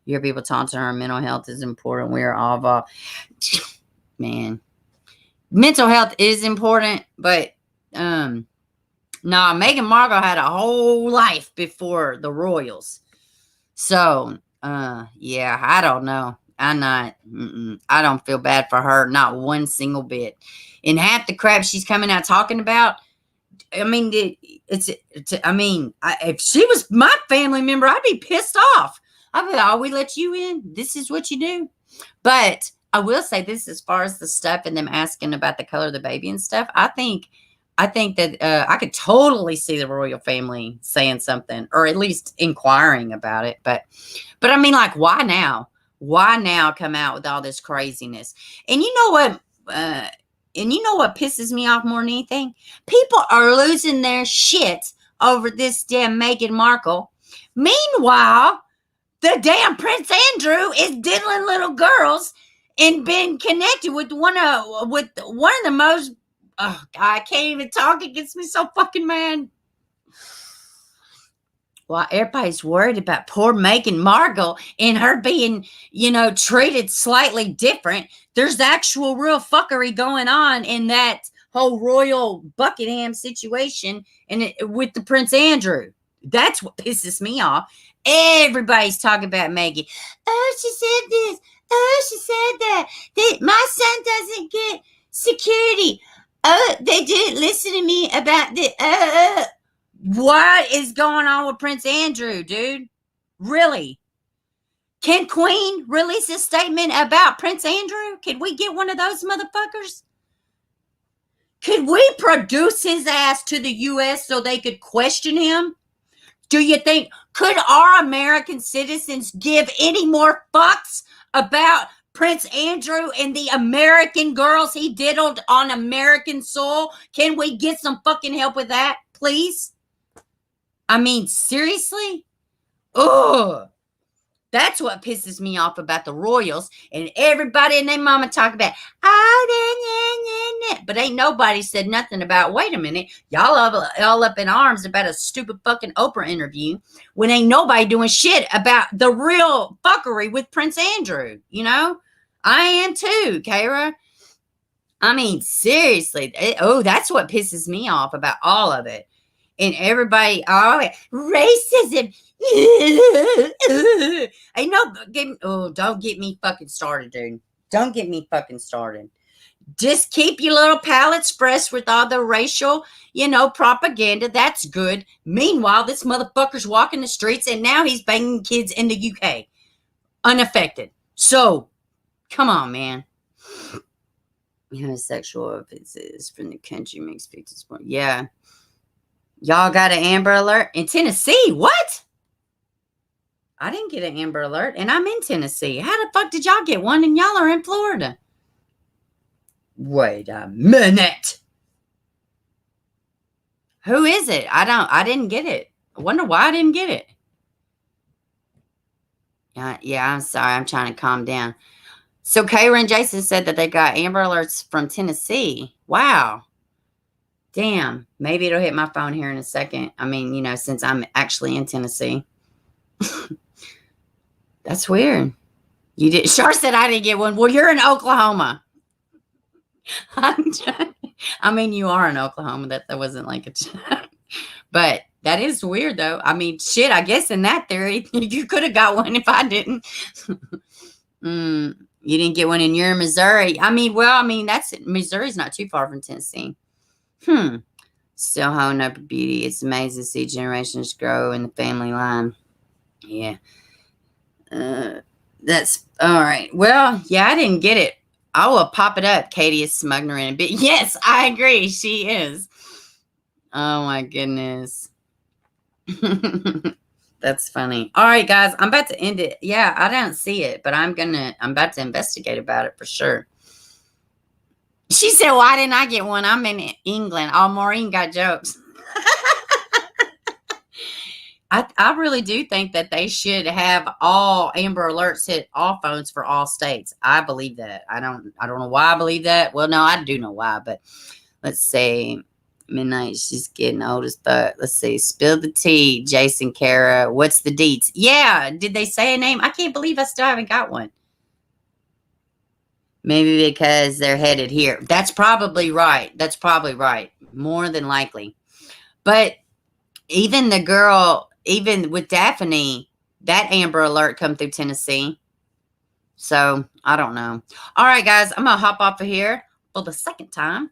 You hear people taunting her. Mental health is important. We are all involved. Man, mental health is important, but nah, Meghan Markle had a whole life before the royals. So, yeah, I don't know. I don't feel bad for her, not one single bit. And half the crap she's coming out talking about, I mean, if she was my family member, I'd be pissed off. I'd be like, oh, we let you in? This is what you do? But I will say this, as far as the stuff and them asking about the color of the baby and stuff, I think that I could totally see the royal family saying something, or at least inquiring about it. But I mean, like, why now? Why now come out with all this craziness? And you know what? And you know what pisses me off more than anything? People are losing their shit over this damn Meghan Markle. Meanwhile, the damn Prince Andrew is diddling little girls and been connected with one of the most. Oh God, I can't even talk. It gets me so fucking mad. While everybody's worried about poor Meghan Markle and her being, treated slightly different, there's actual real fuckery going on in that whole royal Buckingham situation and with the Prince Andrew. That's what pisses me off. Everybody's talking about Meghan. Oh, she said this. Oh, she said that. My son doesn't get security. Oh, they didn't listen to me about the. What is going on with Prince Andrew, dude? Really? Can Queen release a statement about Prince Andrew? Can we get one of those motherfuckers? Could we produce his ass to the U.S. so they could question him? Do you think, could our American citizens give any more fucks about Prince Andrew and the American girls he diddled on American soil? Can we get some fucking help with that, please? I mean, seriously? Ugh. That's what pisses me off about the royals. And everybody and their mama talk about, but ain't nobody said nothing about, wait a minute, y'all all up in arms about a stupid fucking Oprah interview when ain't nobody doing shit about the real fuckery with Prince Andrew, I am too, Kara. I mean, seriously. That's what pisses me off about all of it. And everybody, racism. Don't get me fucking started, dude. Don't get me fucking started. Just keep your little palates fresh with all the racial, propaganda. That's good. Meanwhile, this motherfucker's walking the streets and now he's banging kids in the UK. Unaffected. So, come on, man. Homosexual offenses from the country makes pictures. Yeah. Y'all got an Amber Alert in Tennessee. What? I didn't get an Amber Alert, and I'm in Tennessee. How the fuck did y'all get one and y'all are in Florida? Wait a minute. Who is it? I didn't get it. I wonder why I didn't get it. Yeah, I'm sorry. I'm trying to calm down. So Kayra and Jason said that they got Amber Alerts from Tennessee. Wow. Damn. Maybe it'll hit my phone here in a second. I mean, since I'm actually in Tennessee. That's weird. You did. Char said I didn't get one. Well, you're in Oklahoma. I mean, you are in Oklahoma. That wasn't like a joke. But that is weird, though. I mean, shit, I guess in that theory, you could have got one if I didn't. You didn't get one in your Missouri. Missouri's not too far from Tennessee. Still holding up a beauty. It's amazing to see generations grow in the family line. Yeah. That's all right. Well, yeah, I didn't get it. I will pop it up. Katie is smuggling a bit. Yes, I agree. She is. Oh my goodness. That's funny. All right, guys, I'm about to end it. Yeah, I don't see it, but I'm about to investigate about it for sure. She said, why didn't I get one? I'm in England. Oh, Maureen got jokes. I really do think that they should have all Amber Alerts hit all phones for all states. I believe that. I don't know why I believe that. Well, no, I do know why, but let's see. Midnight, she's getting old as fuck. Let's see. Spill the tea, Jason, Kara. What's the deets? Yeah. Did they say a name? I can't believe I still haven't got one. Maybe because they're headed here. That's probably right. More than likely. But even the girl, even with Daphne, that Amber Alert come through Tennessee. So, I don't know. All right, guys. I'm going to hop off of here for the second time.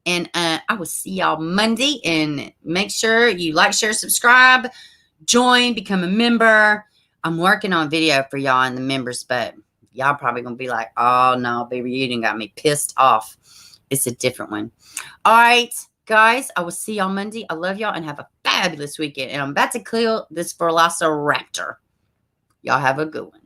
And I will see y'all Monday. And make sure you like, share, subscribe, join, become a member. I'm working on video for y'all and the members, but y'all probably going to be like, oh, no, baby, you done got me pissed off. It's a different one. All right, guys, I will see y'all Monday. I love y'all and have a fabulous weekend. And I'm about to kill this Velociraptor. Y'all have a good one.